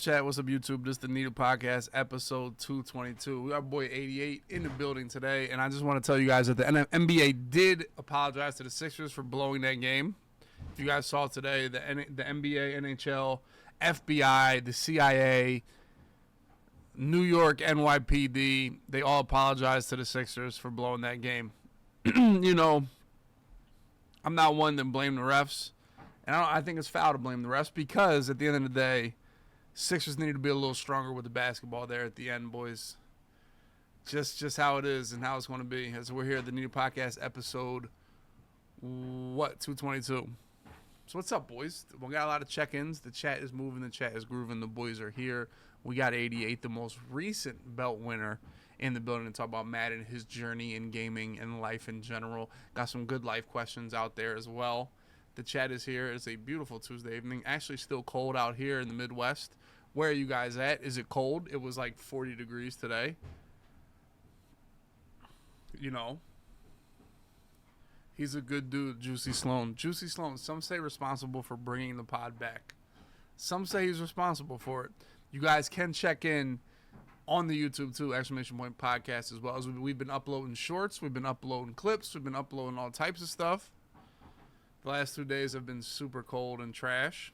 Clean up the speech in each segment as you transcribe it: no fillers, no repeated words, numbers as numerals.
chat? What's up, YouTube? This is the Needle Podcast, episode 222. We got our boy 88 in the building today, and I just want to tell you guys that the NBA did apologize to the Sixers for blowing that game. If you guys saw today, the NBA, NHL, FBI, the CIA, New York NYPD, they all apologized to the Sixers for blowing that game. You know, I'm not one to blame the refs, and I think it's foul to blame the refs because at the end of the day, Sixers need to be a little stronger with the basketball there at the end, boys. Just how it is and how it's going to be. As we're here at the Needle Podcast, episode 222. So what's up, boys? We got a lot of check-ins. The chat is moving. The chat is grooving. The boys are here. We got 88, the most recent belt winner, in the building to talk about Madden, his journey in gaming and life in general. Got some good life questions out there as well. The chat is here. It's a beautiful Tuesday evening. Actually still cold out here in the Midwest. Where are you guys at? Is it cold? It was like 40 degrees today. You know. He's a good dude, Juicy Sloan. Juicy Sloan, some say responsible for bringing the pod back. Some say he's responsible for it. You guys can check in on the YouTube too, exclamation point podcast, as well as we've been uploading shorts. We've been uploading clips. We've been uploading all types of stuff. The last 2 days have been super cold and trash.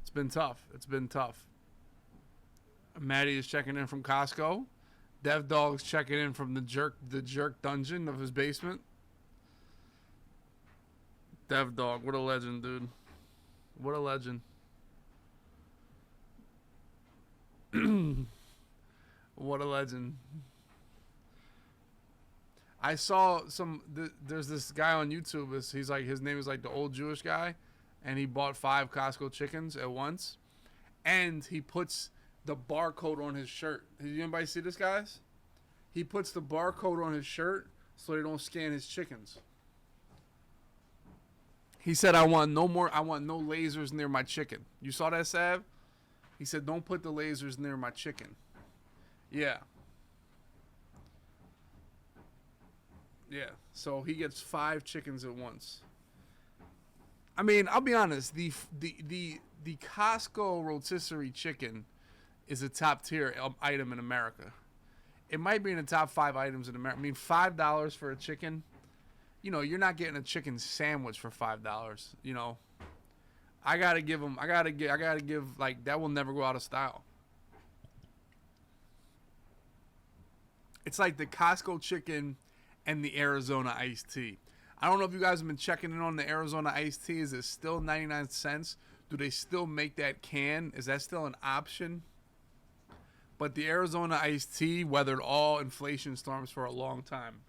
It's been tough. It's been tough. Maddie is checking in from Costco. Dev Dog's checking in from the jerk dungeon of his basement. Dev Dog, what a legend, dude. What a legend. What a legend. I saw there's this guy on YouTube. He's like, his name is like the old Jewish guy, and he bought 5 Costco chickens at once, and he puts the barcode on his shirt. Did anybody see this, guys? He puts the barcode on his shirt so they don't scan his chickens. He said, I want no lasers near my chicken. You saw that, Sav? He said, don't put the lasers near my chicken. Yeah. Yeah. So he gets 5 chickens at once. I mean, I'll be honest. The Costco rotisserie chicken is a top tier item in America. It might be in the top 5 items in America. I mean, $5 for a chicken. You know, you're not getting a chicken sandwich for $5. You know, I gotta give like, that will never go out of style. It's like the Costco chicken and the Arizona iced tea. I don't know if you guys have been checking in on the Arizona iced tea. Is it still 99 cents? Do they still make that can? Is that still an option? But the Arizona iced tea weathered all inflation storms for a long time.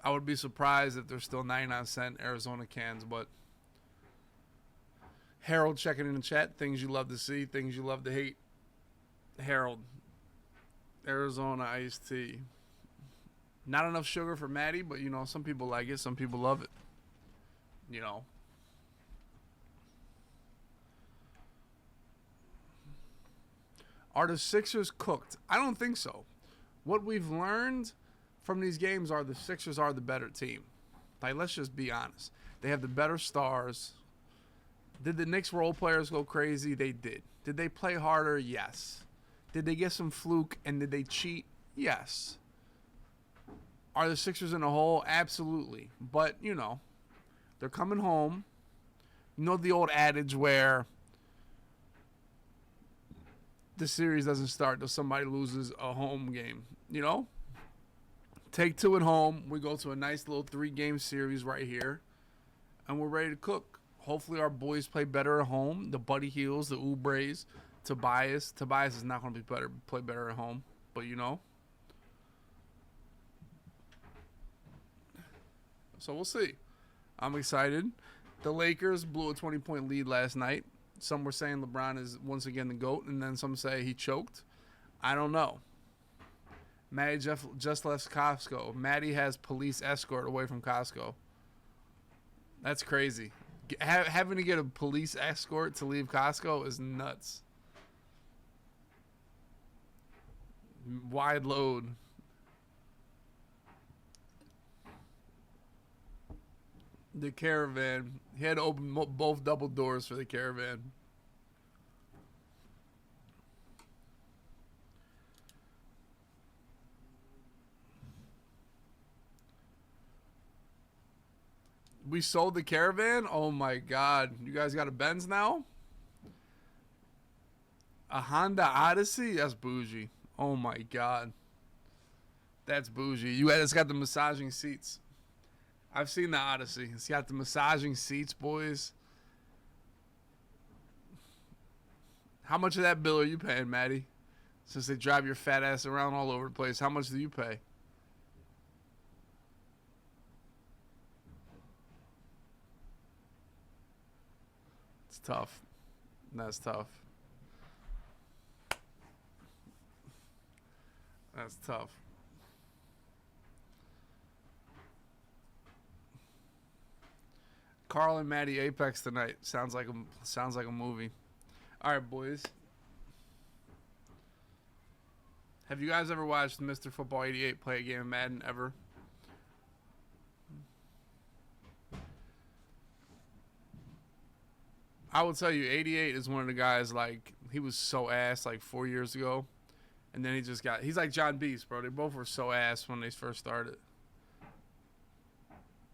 I would be surprised if there's still 99-cent Arizona cans, but Harold checking in the chat. Things you love to see, things you love to hate. Harold, Arizona iced tea. Not enough sugar for Maddie, but, you know, some people like it. Some people love it. You know. Are the Sixers cooked? I don't think so. What we've learned from these games are the Sixers are the better team. Like, let's just be honest. They have the better stars. Did the Knicks role players go crazy? They did. Did they play harder? Yes. Did they get some fluke and did they cheat? Yes. Are the Sixers in a hole? Absolutely. But, you know, they're coming home. You know the old adage where the series doesn't start till somebody loses a home game. You know? Take 2 at home. We go to a nice little 3-game series right here. And we're ready to cook. Hopefully our boys play better at home. The Buddy Hields, the Oubres, Tobias. Tobias is not going to play better at home. But, you know. So we'll see. I'm excited. The Lakers blew a 20-point lead last night. Some were saying LeBron is once again the GOAT, and then some say he choked. I don't know. Maddie just left Costco. Maddie has police escort away from Costco. That's crazy. Having to get a police escort to leave Costco is nuts. Wide load. The caravan. He had to open both double doors for the caravan. We sold the Caravan. Oh my God! You guys got a Benz now? A Honda Odyssey? That's bougie. Oh my God, that's bougie. It's got the massaging seats. I've seen the Odyssey. It's got the massaging seats, boys. How much of that bill are you paying, Maddie? Since they drive your fat ass around all over the place, how much do you pay? It's tough. That's tough. That's tough. Carl and Maddie Apex tonight. Sounds like a movie. All right, boys. Have you guys ever watched Mr. Football 88 play a game of Madden ever? I will tell you, 88 is one of the guys, like, he was so ass like 4 years ago. And then he's like John Beast, bro. They both were so ass when they first started.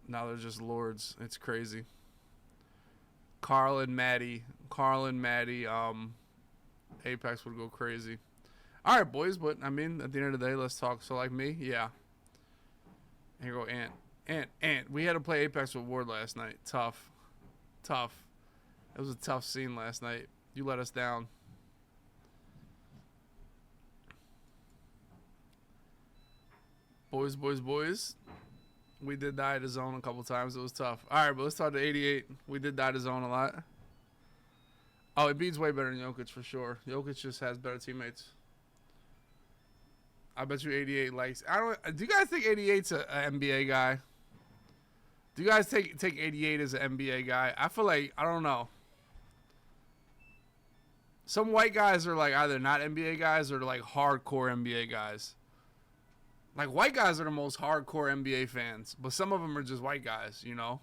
Now they're just lords. It's crazy. Carl and Maddie, Apex would go crazy. All right, boys, but I mean, at the end of the day, let's talk. So, like me, yeah. Here go Ant. We had to play Apex with Ward last night. Tough. It was a tough scene last night. You let us down. Boys. We did die to zone a couple times. It was tough. All right, but let's talk to 88. We did die to zone a lot. Oh, Embiid's way better than Jokic for sure. Jokic just has better teammates. I bet you 88 likes. Do you guys think 88's an NBA guy? Do you guys take 88 as an NBA guy? I feel like, I don't know. Some white guys are like either not NBA guys or like hardcore NBA guys. Like, white guys are the most hardcore NBA fans, but some of them are just white guys, you know?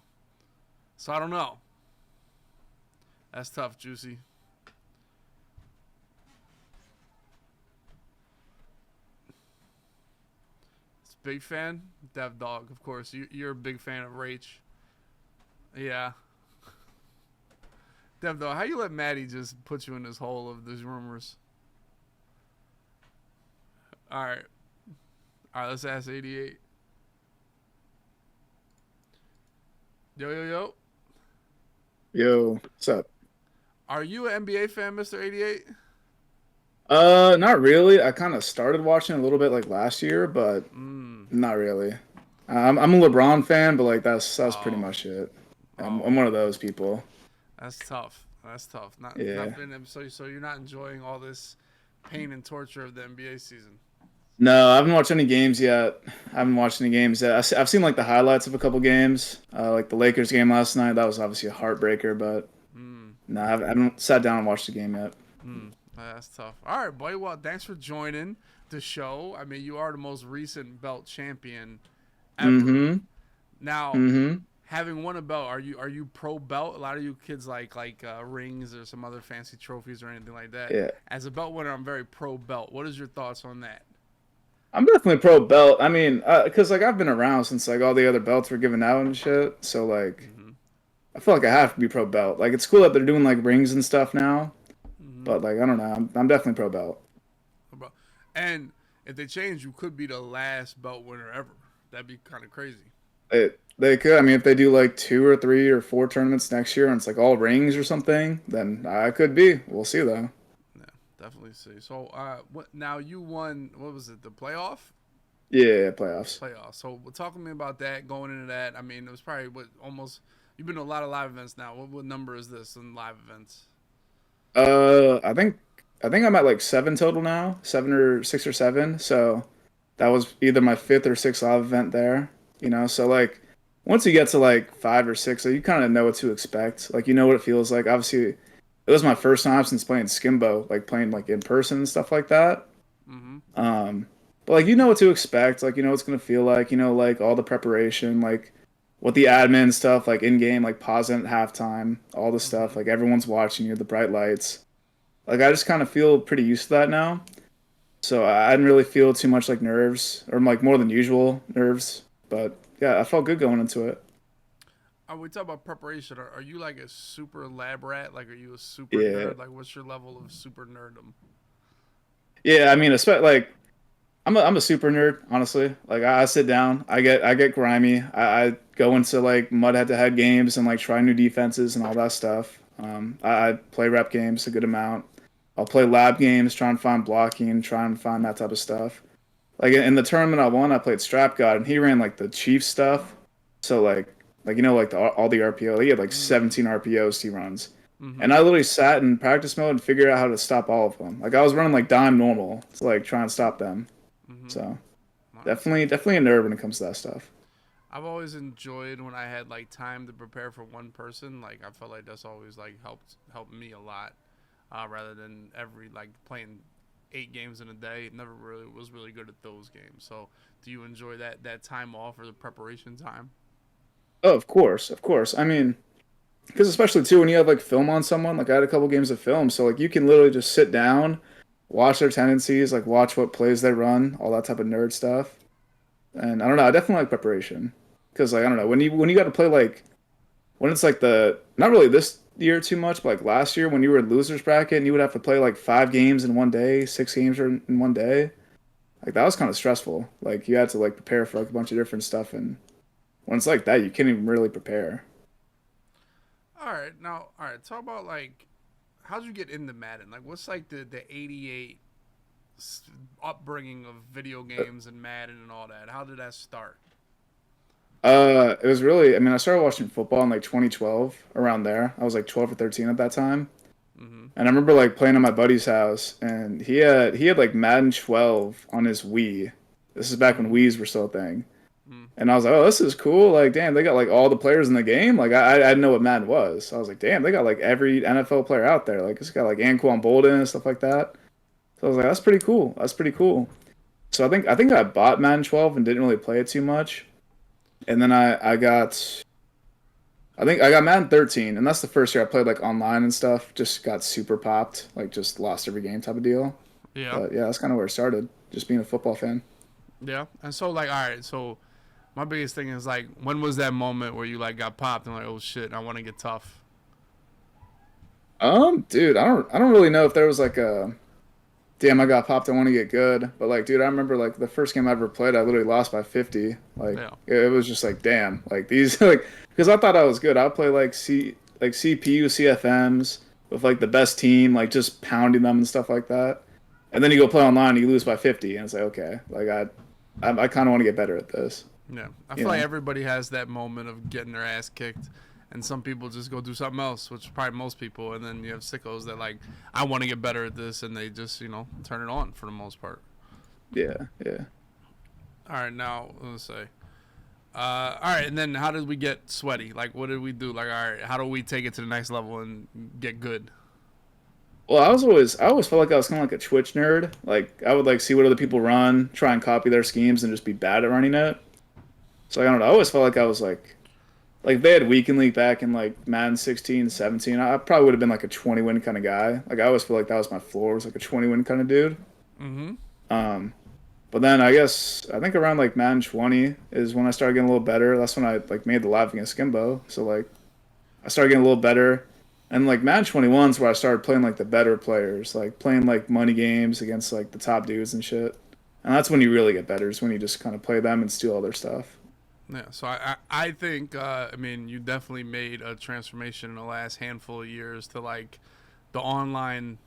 So I don't know. That's tough, Juicy. It's big fan? Dev Dog, of course. You're a big fan of Rach. Yeah. Dev Dog, how you let Maddie just put you in this hole of these rumors? All right, let's ask 88. Yo. Yo, what's up? Are you an NBA fan, Mr. 88? Not really. I kind of started watching a little bit like last year, but not really. I'm a LeBron fan, but like that's pretty Oh, much it. I'm oh, one of those people. that's tough. Not Yeah. been so you're not enjoying all this pain and torture of the NBA season. No, I haven't watched any games yet. I haven't watched any games yet. I've seen like the highlights of a couple games, like the Lakers game last night. That was obviously a heartbreaker, but no, I haven't sat down and watched the game yet. That's tough. All right, boy. Well, thanks for joining the show. I mean, you are the most recent belt champion ever. Mm-hmm. Now, Mm-hmm. having won a belt, are you pro belt? A lot of you kids like rings or some other fancy trophies or anything like that. Yeah. As a belt winner, I'm very pro belt. What is your thoughts on that? I'm definitely pro belt. I mean, cause like I've been around since like all the other belts were given out and shit. So like, Mm-hmm. I feel like I have to be pro belt. Like it's cool that they're doing like rings and stuff now, Mm-hmm. but like I don't know. I'm definitely pro belt. And if they change, you could be the last belt winner ever. That'd be kind of crazy. They could. I mean, if they do like 2 or 3 or 4 tournaments next year and it's like all rings or something, then I could be. We'll see though. Yeah, definitely see. So, what now? You won. What was it? The playoff? Yeah, playoffs. Playoff. So, talk to me about that. Going into that, I mean, it was probably what almost. You've been to a lot of live events now. What number is this in live events? I think I'm at like 7 total now, 7 or 6 or 7. So that was either my fifth or sixth live event there. So like once you get to like 5 or 6, like, you kind of know what to expect. Like you know what it feels like. Obviously, it was my first time since playing Skimbo, like playing like in person and stuff like that. Mm-hmm. Um, but like you know what to expect. Like you know what it's gonna feel like. Like all the preparation, like what the admin stuff, like in game, like pausing at halftime, all the stuff. Mm-hmm. Like everyone's watching you, the bright lights. Like I just kind of feel pretty used to that now. So I didn't really feel too much like nerves or like more than usual nerves. But yeah, I felt good going into it. We talk about preparation. Are you like a super lab rat? Like, are you a super Yeah, nerd? Like, what's your level of super nerdum? yeah. I mean, especially like I'm a super nerd, honestly. Like I sit down, I get grimy. I go into like mud head-to-head games and like try new defenses and all that stuff. I play rep games a good amount. I'll play lab games, try and find blocking, try and find that type of stuff. Like in the tournament I won, I played Strap God, and he ran like the chief stuff. So like like all the RPO, he had like Mm, 17 RPOs he runs, and mm-hmm. I literally sat in practice mode and figured out how to stop all of them. Like I was running like dime normal to like try and stop them. Mm-hmm. So Nice. definitely a nerd when it comes to that stuff. I've always enjoyed when I had like time to prepare for one person. Like, I felt like that's always like helped me a lot, rather than every like playing 8 games in a day. Never really was really good at those games. So, do you enjoy that time off or the preparation time? Oh, of course, of course. I mean, because especially too when you have like film on someone, like I had a couple games of film, so like you can literally just sit down, watch their tendencies, like watch what plays they run, all that type of nerd stuff. And I don't know, I definitely like preparation because like I don't know when you got to play like when it's like the not really this year too much, but like last year when you were in losers bracket and you would have to play like 5 games in one day, 6 games in one day. Like that was kind of stressful. Like you had to like prepare for like a bunch of different stuff, and when it's like that, you can't even really prepare. All right. Talk about like how'd you get into Madden? Like, what's like the '88 upbringing of video games and Madden and all that? How did that start? It was really, I mean, I started watching football in like 2012, around there. I was like 12 or 13 at that time. Mm-hmm. And I remember like playing at my buddy's house and he had like Madden 12 on his Wii. This is back when Mm-hmm. Wii's were still a thing. And I was like, oh, this is cool. Like, damn, they got like all the players in the game. Like, I didn't know what Madden was. So I was like, damn, they got like every NFL player out there. Like, it's got like Anquan Bolden and stuff like that. So I was like, that's pretty cool. That's pretty cool. So I think I bought Madden 12 and didn't really play it too much. And then I think I got Madden 13, and that's the first year I played like online and stuff. Just got super popped, like just lost every game type of deal. Yeah. But yeah, that's kind of where it started, just being a football fan. Yeah. And so like, all right. So my biggest thing is like, when was that moment where you like got popped and like, oh shit, I want to get tough? Dude, I don't really know if there was like a damn I got popped, I want to get good, but like, dude, I remember like the first game I ever played, I literally lost by 50. Like Yeah. it was just like, damn, like these like because I thought I was good. I'd play like CPU CFMs with like the best team, like just pounding them and stuff like that. And then you go play online, and you lose by 50, and it's like, okay, like I kind of want to get better at this, Yeah. I you feel like know? everybody has that moment of getting their ass kicked. And some people just go do something else, which is probably most people. And then you have sickos that like, I want to get better at this, and they just turn it on for the most part. Yeah, yeah. All right, now let's say. All right, and then how did we get sweaty? Like, what did we do? Like, all right, how do we take it to the next level and get good? Well, I always felt like I was kind of like a Twitch nerd. Like I would like see what other people run, try and copy their schemes, and just be bad at running it. So I don't know. I always felt like I was like they had weekend league back in like Madden 16, 17. I probably would have been like a 20 win kind of guy. Like I always feel like that was my floor, was like a 20 win kind of dude. Mm-hmm. Um, but then I think around like Madden 20 is when I started getting a little better. That's when I like made the live against Skimbo. So like I started getting a little better. And like Madden 21 is where I started playing like the better players, like playing like money games against like the top dudes and shit. And that's when you really get better, is when you just kind of play them and steal all their stuff. Yeah, so I think I mean you definitely made a transformation in the last handful of years to like the online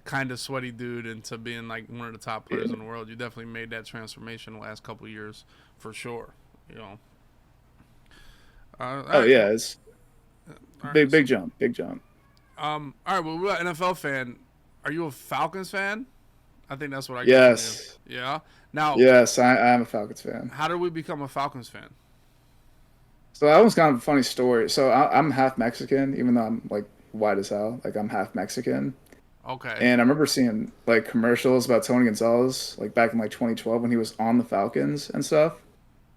kind of sweaty dude into being like one of the top players Yeah. in the world. You definitely made that transformation the last couple of years for sure. You know. All Oh right, yeah, it's all right. big jump, big jump. All right. Well, we're an NFL fan. Are you a Falcons fan? I think that's what I get from you. Yes. Yeah. Now, Yes, I am a Falcons fan. how did we become a Falcons fan? So that was kind of a funny story. So I'm half Mexican, even though I'm like white as hell. Like I'm half Mexican. Okay. And I remember seeing like commercials about Tony Gonzalez, like back in like 2012 when he was on the Falcons and stuff.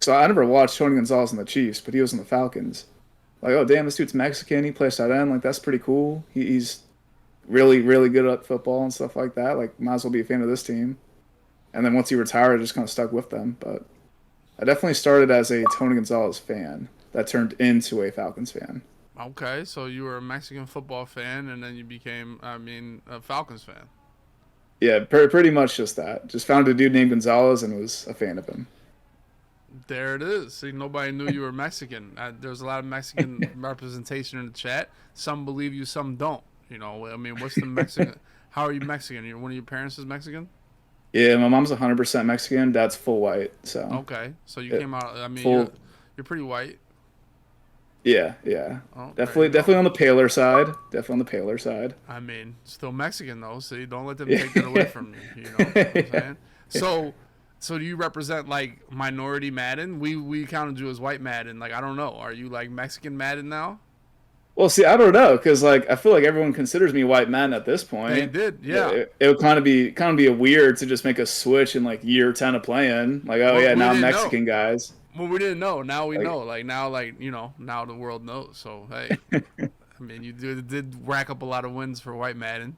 So I never watched Tony Gonzalez in the Chiefs, but he was in the Falcons. Like, oh damn, this dude's Mexican. He plays tight end. Like that's pretty cool. He's really good at football and stuff like that. Like might as well be a fan of this team. And then once he retired, I just kind of stuck with them. But I definitely started as a Tony Gonzalez fan. that turned into a Falcons fan. Okay, so you were a Mexican football fan, and then you became, I mean, a Falcons fan. Yeah, pretty much just that. Just found a dude named Gonzalez and was a fan of him. There it is. See, nobody knew you were Mexican. There's a lot of Mexican representation in the chat. Some believe you, some don't. You know, I mean, what's the Mexican? How are you Mexican? One of your parents is Mexican? Yeah, my mom's 100% Mexican. Dad's full white. So Okay, so you it, came out. I mean, you're full. you're pretty white. Yeah, yeah. Oh, there you Definitely go. on the paler side. Definitely on the paler side. I mean, still Mexican though. See, don't let them Yeah. take that away from you. You know what I'm Yeah. saying? So do you represent like minority Madden? We counted you as white Madden. Like I don't know. Are you like Mexican Madden now? Well, see, I don't know, because like I feel like everyone considers me white man at this They point. did, Yeah, yeah. it would kind of be a weird to just make a switch in like year 10 of playing. Like, oh Well, yeah, we now I'm didn't know. Mexican guys. Well, we didn't know. Now we Like, know. Like now, like you know, now the world knows. So hey, I mean, you did rack up a lot of wins for white Madden.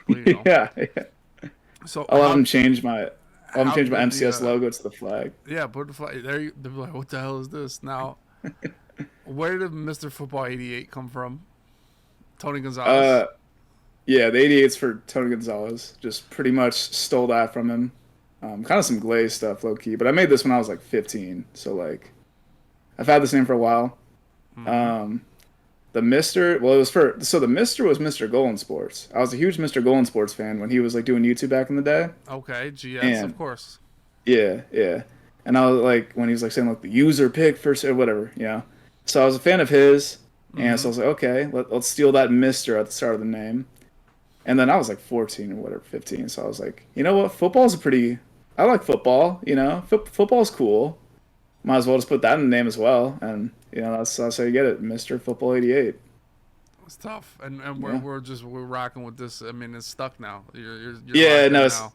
Well, you know. yeah, yeah. So I'll have them change my how did the MCS logo to the flag. yeah, put the flag there. They're like, what the hell is this? Now, where did Mr. Football 88 come from? Tony Gonzalez. Uh, yeah, the 88's for Tony Gonzalez. Just pretty much stole that from him. Kind of some Glaze stuff, low key. But I made this when I was like 15, so like I've had this name for a while. Mm-hmm. Um, the Mister, well, it was for so the Mister was Mister Golan Sports. I was a huge Mister Golan Sports fan when he was like doing YouTube back in the day. Okay, GS, of And course. yeah, yeah. And I was like when he was like saying like the user pick first or whatever, you know. So I was a fan of his, and Mm-hmm. so I was like, okay, let's steal that Mister at the start of the name. And then I was like 14 or whatever, 15. So I was like, you know what? Football's a pretty. I like football. You know, football's cool. Might as well just put that in the name as well. And you know, that's how you get it, Mister Football 88. It's tough, and Yeah. we're rocking with this. I mean, it's stuck now. You're Yeah. locked No, in now.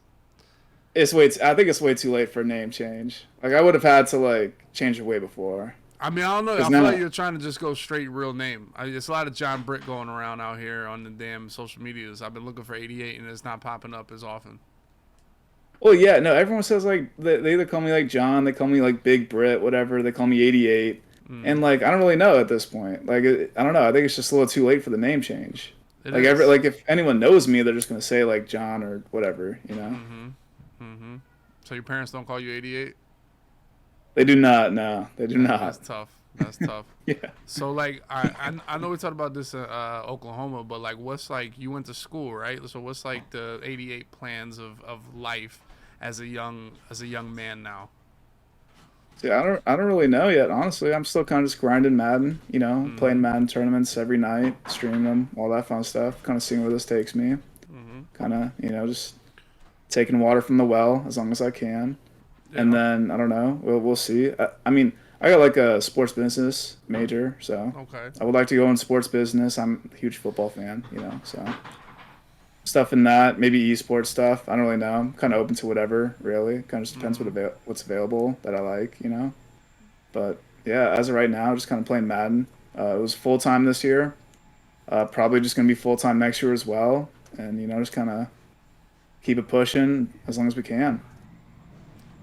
it's way. I think it's way too late for a name change. Like I would have had to like change it way before. I mean, I don't know. Because I feel like now, you're trying to just go straight real name. There's a lot of John Britt going around out here on the damn social medias. I've been looking for 88, and it's not popping up as often. well, yeah, no. Everyone says like they either call me like John, they call me like Big Brit, whatever. They call me 88, Mm, and like I don't really know at this point. Like I don't know. I think it's just a little too late for the name change. it Like every is. like if anyone knows me, they're just gonna say like John or whatever. You know. Mm-hmm. Mm-hmm. So your parents don't call you 88? They do not. No, they do That's not. tough. That's tough. Yeah. So like I know we talked about this in Oklahoma, but like what's like you went to school, right? So what's like the 88 plans of life as a young man now? See, I don't really know yet. Honestly, I'm still kind of just grinding Madden. You know, Mm-hmm. playing Madden tournaments every night, streaming them, all that fun stuff. Kind of seeing where this takes me. Mm-hmm. Kind of, you know, just taking water from the well as long as I can. And Yeah. then I don't know. We'll see. I mean, I got like a sports business major, so Okay. I would like to go in sports business. I'm a huge football fan, you know, so stuff in that, maybe esports stuff. I don't really know. I'm kind of open to whatever, really. Kind of just depends Mm-hmm. what's available that I like, you know. But yeah, as of right now, just kind of playing Madden. It was full time this year. Probably just gonna be full time next year as well. And you know, just kind of keep it pushing as long as we can.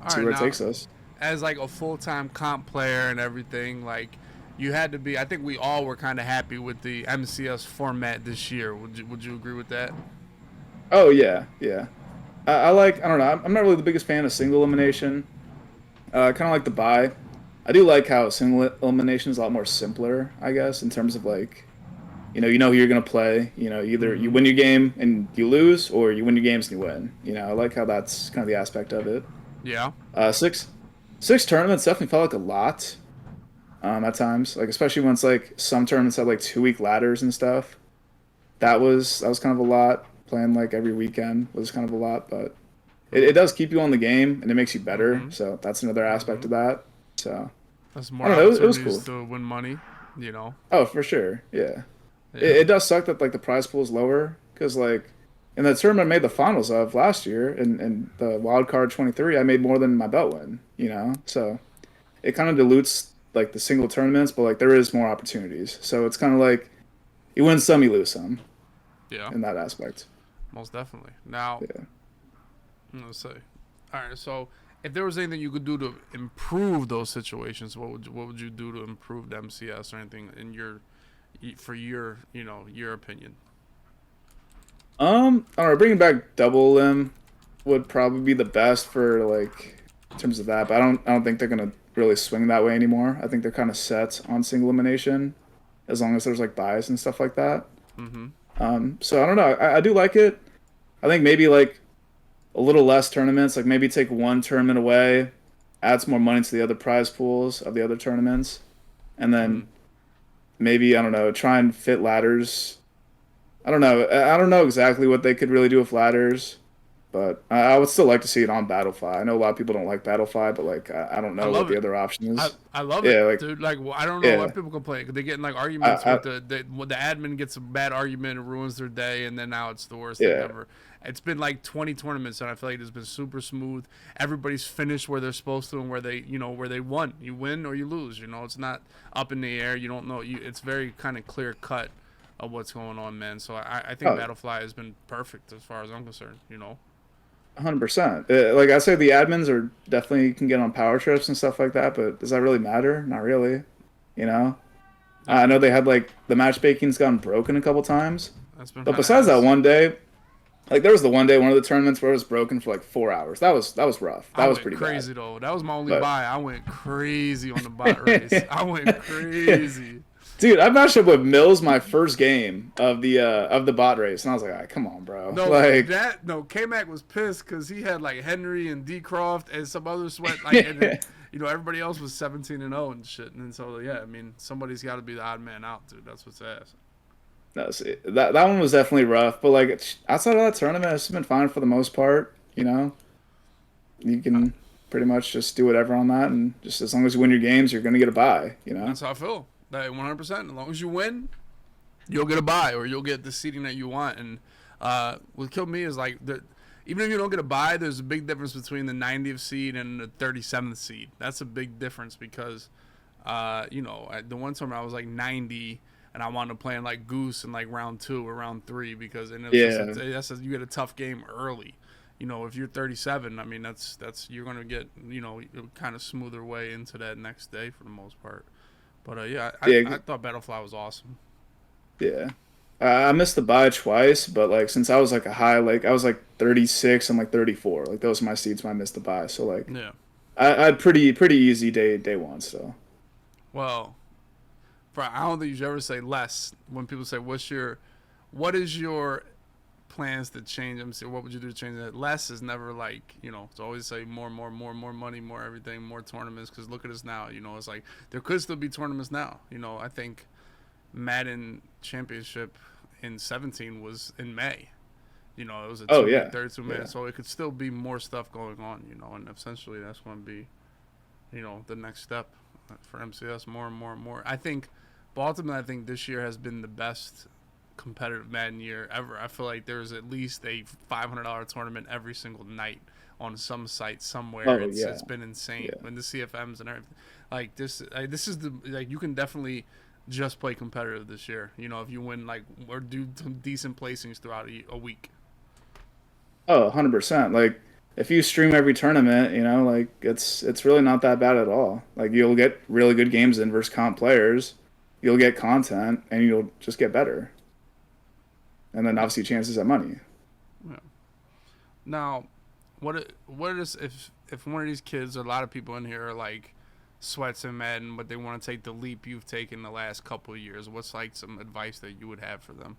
All See right, where it now takes us. as like a full time comp player and everything, like you had to be. I think we all were kind of happy with the MCS format this year. Would you agree with that? Oh yeah, yeah. I like. I don't know. I'm not really the biggest fan of single elimination. Kind of like the bye. I do like how single elimination is a lot more simpler. I guess in terms of like, you know who you're gonna play. You know, either you Mm-hmm. win your game and you lose, or you win your games and you win. You know, I like how that's kind of the aspect of it. Yeah. Six tournaments definitely felt like a lot. At times, like especially when it's like some tournaments had like 2 week ladders and stuff. That was kind of a lot. Playing like every weekend was kind of a lot, but it does keep you on the game and it makes you better. Mm-hmm. So that's another aspect Mm-hmm. of that. So That's I more don't know. It was opportunities cool. to win money. You know. Oh, for sure. Yeah. Yeah. It does suck that like the prize pool is lower because like in the tournament I made the finals of last year and the wild card 23, I made more than my belt win. You know, so it kind of dilutes like the single tournaments, but like there is more opportunities. So it's kind of like you win some, you lose some Yeah. in that aspect. Most definitely. Now, Yeah. let's see. All right. So if there was anything you could do to improve those situations, what would you do to improve the MCS or anything in for your opinion? I don't know, bringing back double limb would probably be the best for like in terms of that, but I don't think they're gonna really swing that way anymore. I think they're kind of set on single elimination as long as there's like buys and stuff like that. Mm-hmm. So I don't know. I do like it. I think maybe like a little less tournaments, like maybe take one tournament away, add some more money to the other prize pools of the other tournaments, and Mm-hmm. then maybe, I don't know, try and fit ladders. I don't know. I don't know exactly what they could really do with ladders, but I would still like to see it on Battlefy. I know a lot of people don't like Battlefy, but like I don't I know what love the it. other option I, is. I love it, Yeah, like dude. Like, I don't know why yeah, people complain. They get in like arguments I with when the admin gets a bad argument and ruins their day, and then now it's the worst thing yeah. ever. It's been like 20 tournaments, and I feel like it's been super smooth. Everybody's finished where they're supposed to, and where they won. You win or you lose. It's not up in the air. You don't know. It's very kind of clear cut of what's going on, man. So I think Oh, Battlefly has been perfect as far as I'm concerned. 100%. Like I said, the admins are definitely can get on power trips and stuff like that, but does that really matter? Not really. You know, Yeah, I know they had like the matchmaking's gotten broken a couple times, that's been but kind of besides that ass. one day, like there was the one day one of the tournaments where it was broken for like 4 hours. That was rough. I That was went pretty bad. crazy though. That was my only But buy. I went crazy on the bot race. I went crazy. dude, I matched up with Mills my first game of the bot race, and I was like, come on, bro. Like, K Mac was pissed because he had like Henry and D Croft and some other sweat like, and then everybody else was 17-0 and shit. And so yeah, I mean somebody's got to be the odd man out, dude. That's what's ass. no, see, that one was definitely rough, but like outside of that tournament, it's been fine for the most part. You can pretty much just do whatever on that, and just as long as you win your games, you're gonna get a bye. That's how I feel. Like 100%. As long as you win, you'll get a buy or you'll get the seating that you want. And what killed me is like even if you don't get a buy, there's a big difference between the 90th seed and the 37th seed. That's a big difference because at the one time I was like 90 and I wanted to play in like Goose in like round 2 or round 3 because and it was Yeah, you get a tough game early. If you're 37, I mean that's you're gonna get kind of smoother way into that next day for the most part. But yeah, I yeah, thought Battlefly was awesome. yeah. I missed the bye twice, but like since I was like a high, like I was like 36 and like 34, like those were my seeds when I missed the bye. So like Yeah. I had pretty easy day one. So Well, I don't think you should ever say less when people say, what is your plans to change them? So what would you do to change that? Less is never like, it's always say more money, more everything, more tournaments. Because look at us now, it's like there could still be tournaments now. I think Madden Championship in 17 was in May. It was a oh 2 week, yeah, 32 yeah. minutes, so it could still be more stuff going on. And essentially that's going to be, the next step for MCS more and more and more. But ultimately, I think this year has been the best competitive Madden year ever. I feel like there's at least a $500 tournament every single night on some site somewhere. Oh It's yeah, been insane. yeah. When the CFMs and everything, like this is the like you can definitely just play competitive this year. If you win like or do some decent placings throughout a week. Oh, 100%. Like if you stream every tournament, like it's really not that bad at all. Like you'll get really good games in versus comp players. You'll get content and you'll just get better. And then Yeah. obviously chances at money. Yeah. Now, what is if one of these kids, or a lot of people in here are like sweats and Madden, but they want to take the leap you've taken the last couple of years? What's like some advice that you would have for them?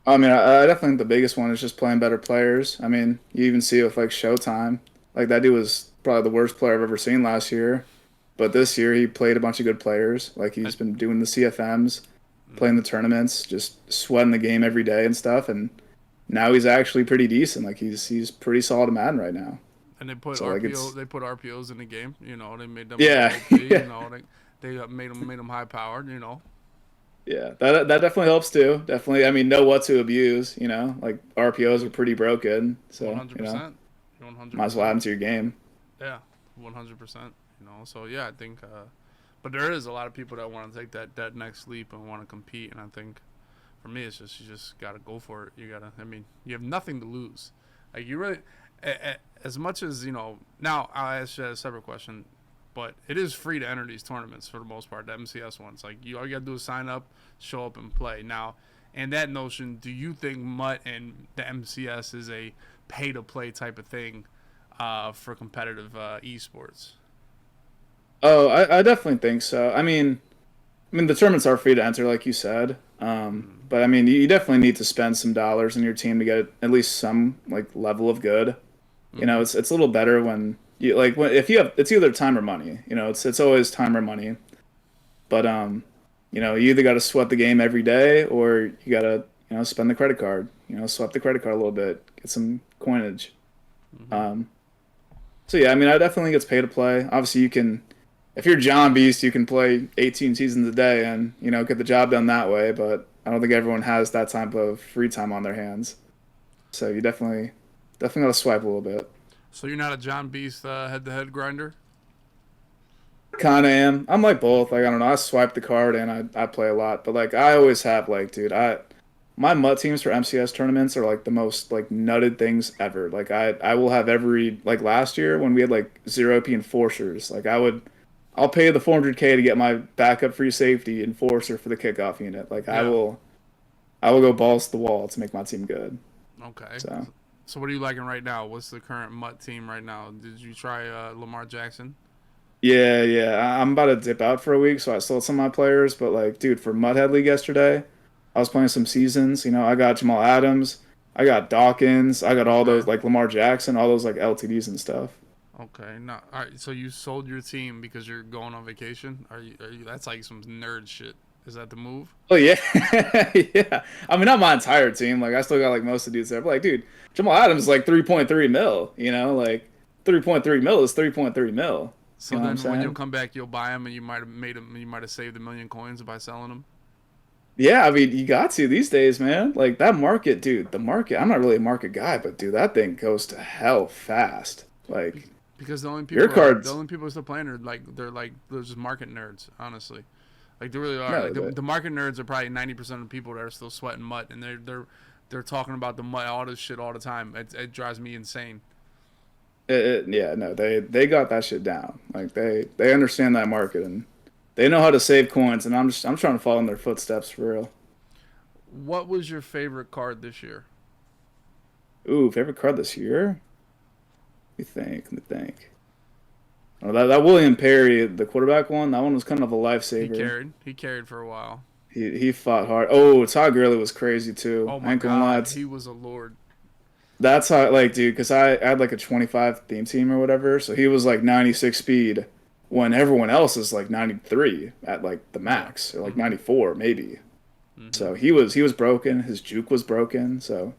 I mean, I definitely think the biggest one is just playing better players. I mean, you even see it with like Showtime. Like that dude was probably the worst player I've ever seen last year. But this year he played a bunch of good players. Like I, he's been doing the CFMs, playing mm-hmm. the tournaments, just sweating the game every day and stuff. And now he's actually pretty decent. Like he's pretty solid at Madden right now. And So like it's They put RPOs in the game. They made them more yeah, OP. yeah, They made them high powered. yeah. That definitely helps too. Definitely. I mean, know what to abuse. Like RPOs are pretty broken. One So hundred percent. One hundred might as well add percent. them to your game. Yeah, 100%. So yeah, I think. But there is a lot of people that want to take that next leap and want to compete, and I think for me, it's just you just gotta go for it. You gotta. I mean, you have nothing to lose. Like you really, as much as now I'll ask you a separate question, but it is free to enter these tournaments for the most part. The MCS ones, like all you gotta do is sign up, show up, and play. Now, and that notion, do you think MUT and the MCS is a pay to play type of thing for competitive esports? Oh, I definitely think so. I mean, the tournaments are free to enter, like you said. But I mean, you definitely need to spend some dollars in your team to get at least some like level of good. Mm-hmm. It's a little better when you like when if you have it's either time or money. It's always time or money. But you either got to sweat the game every day or you got to spend the credit card. Swipe the credit card a little bit, get some coinage. Mm-hmm. Um, so yeah, I mean, I definitely think it's pay to play. Obviously, you can if you're John Beast, you can play 18 seasons a day and get the job done that way. But I don't think everyone has that type of free time on their hands. So you definitely got to swipe a little bit. So you're not a John Beast head to head grinder? Kind of am. I'm like both. Like I don't know. I swipe the card and I play a lot, but like I always have like, dude, my MUT teams for MCS tournaments are like the most like nutted things ever. Like I will have every like last year when we had like 0 P enforcers. Like I'll pay the 400K to get my backup free safety enforcer for the kickoff unit. Like I Yeah. will I will go balls to the wall to make my team good. Okay. So So what are you liking right now? What's the current MUT team right now? Did you try Lamar Jackson? yeah. I'm about to dip out for a week, so I still have some of my players. But like, dude, for Mudhead League yesterday, I was playing some seasons. I got Jamal Adams, I got Dawkins, I got all Okay. those like Lamar Jackson, all those like LTDs and stuff. Okay. Now, all right. So you sold your team because you're going on vacation? Are you? Are you? That's like some nerd shit. Is that the move? Oh yeah, yeah. I mean, not my entire team. Like, I still got like most of the dudes there. But like, dude, Jamal Adams is like 3.3 mil. Like 3.3 mil is 3.3 mil. You So know what I'm then when you'll saying? come back, you'll buy them, and you might have made them. You might have saved 1,000,000 coins by selling them. Yeah, I mean, you got to these days, man. Like that market, dude. The market. I'm not really a market guy, but dude, that thing goes to hell fast. Like Because the only your people are the cards. only people who still playing are they're just market nerds. Honestly, like they really are. No, Like the market nerds are probably 90% of the people that are still sweating MUT, and they're talking about the MUT all this shit all the time. It drives me insane. yeah, no, they got that shit down. Like they understand that market and they know how to save coins. And I'm trying to follow in their footsteps for real. What was your favorite card this year? Ooh, favorite card this year? Let me think. Oh, that William Perry, the quarterback one, that one was kind of a He lifesaver. carried. He carried for a while. He fought hard. Oh, Todd Gurley was crazy too. Oh I my ain't gonna lie. god, he was a lord. That's how like, dude, because I had like a 25 theme team or whatever, so he was like 96 speed when everyone else is like 93 at like the Yeah. max or like Mhm. 94 maybe. Mhm. So he was broken. His juke was broken. So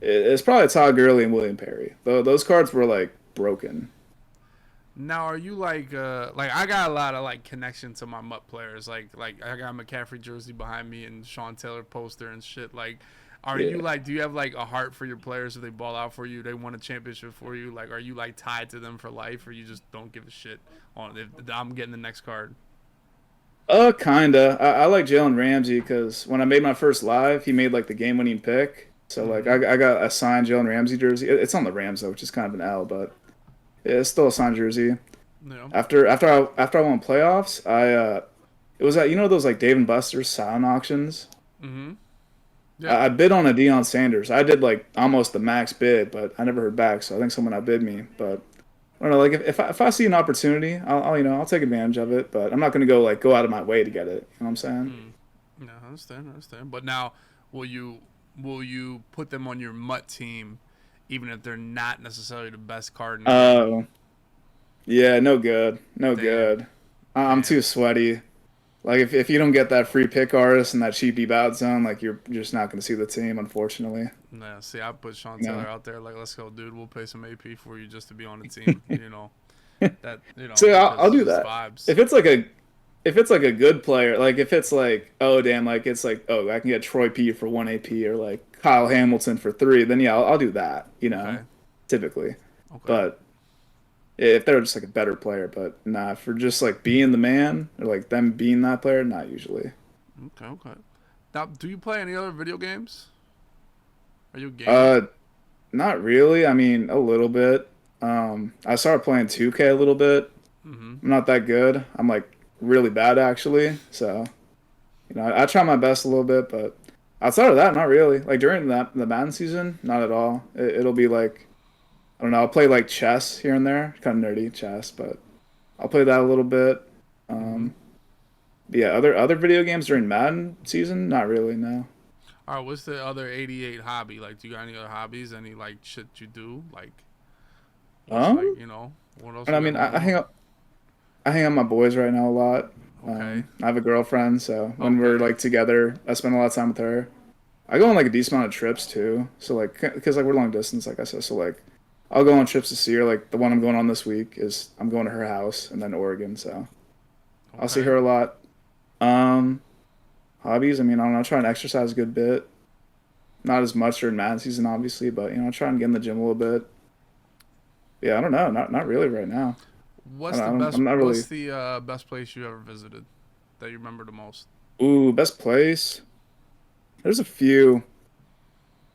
it's probably Todd Gurley and William Perry. Those cards were like broken. Now, are you like I got a lot of like connection to my MUT players. Like I got McCaffrey jersey behind me and Sean Taylor poster and shit. Like, are you Yeah. like do you have like a heart for your players if they ball out for you? They won a championship for you. Like, are you like tied to them for life, or you just don't give a shit on if I'm getting the next card? Kinda. I like Jalen Ramsey because when I made my first live, he made like the game-winning pick. So like Mm-hmm. I got a signed Jalen Ramsey jersey. It's on the Rams though, which is kind of an L, but yeah, it's still a signed jersey. Yeah. After I won playoffs, it was at those like Dave and Buster's silent auctions. Mm-hmm. Yeah. I bid on a Deion Sanders. I did like almost the max bid, but I never heard back. So I think someone outbid me. But I don't know. Like if I see an opportunity, I'll take advantage of it. But I'm not gonna go out of my way to get it. You know what I'm saying? Mm. No, I understand. I understand. But now, will you will you put them on your MUT team, even if they're not necessarily the best card in the game? Oh, yeah, no good, no Damn. good. I'm too Damn. sweaty. Like if you don't get that free pick artist and that cheapy bout zone, like you're just not gonna see the team, unfortunately. Nah, see, I put Sean You Taylor know. out there like, let's go, dude. We'll pay some AP for you just to be on the team. That So because I'll it's do just that. vibes. If it's like a if it's like a good player, like if it's like, oh damn, like it's like, oh, I can get Troy P for 1 AP or like Kyle Hamilton for 3, then yeah, I'll do that, Okay. typically. Okay. But if they're just like a better player, but nah, for just like being the man or like them being that player, not usually. Okay. Okay. Now, do you play any other video games? Are you a gamer? Uh Not really. I mean, a little bit. I started playing 2K a little bit. Mm-hmm. I'm not that good. I'm like really bad actually. So, I try my best a little bit, but outside of that, not really. Like during the Madden season, not at all. It'll be like I don't know. I'll play like chess here and there, kind of nerdy chess, but I'll play that a little bit. Mm-hmm. Um, yeah, other video games during Madden season, not really. No. All right, what's the other 88 hobby? Like, do you got any other hobbies? Any like shit you do? Like, what's like, Um, what else and I you got mean, going I hang on? out. I hang out with my boys right now a lot. Okay, I have a girlfriend, so when we're okay, like together, I spend a lot of time with her. I go on like a decent amount of trips too. So like, because like we're long distance, like I said, so like I'll go on trips to see her. Like the one I'm going on this week is I'm going to her house and then Oregon, so I'll see okay. her a lot. Um, Hobbies, I mean, I don't know, try and exercise a good bit. Not as much during Madden season, obviously, but I try and get in the gym a little bit. Yeah, I don't know, not really right now. What's the I'm not What's really. the best place you ever visited that you remember the most? Ooh, best place. There's a few.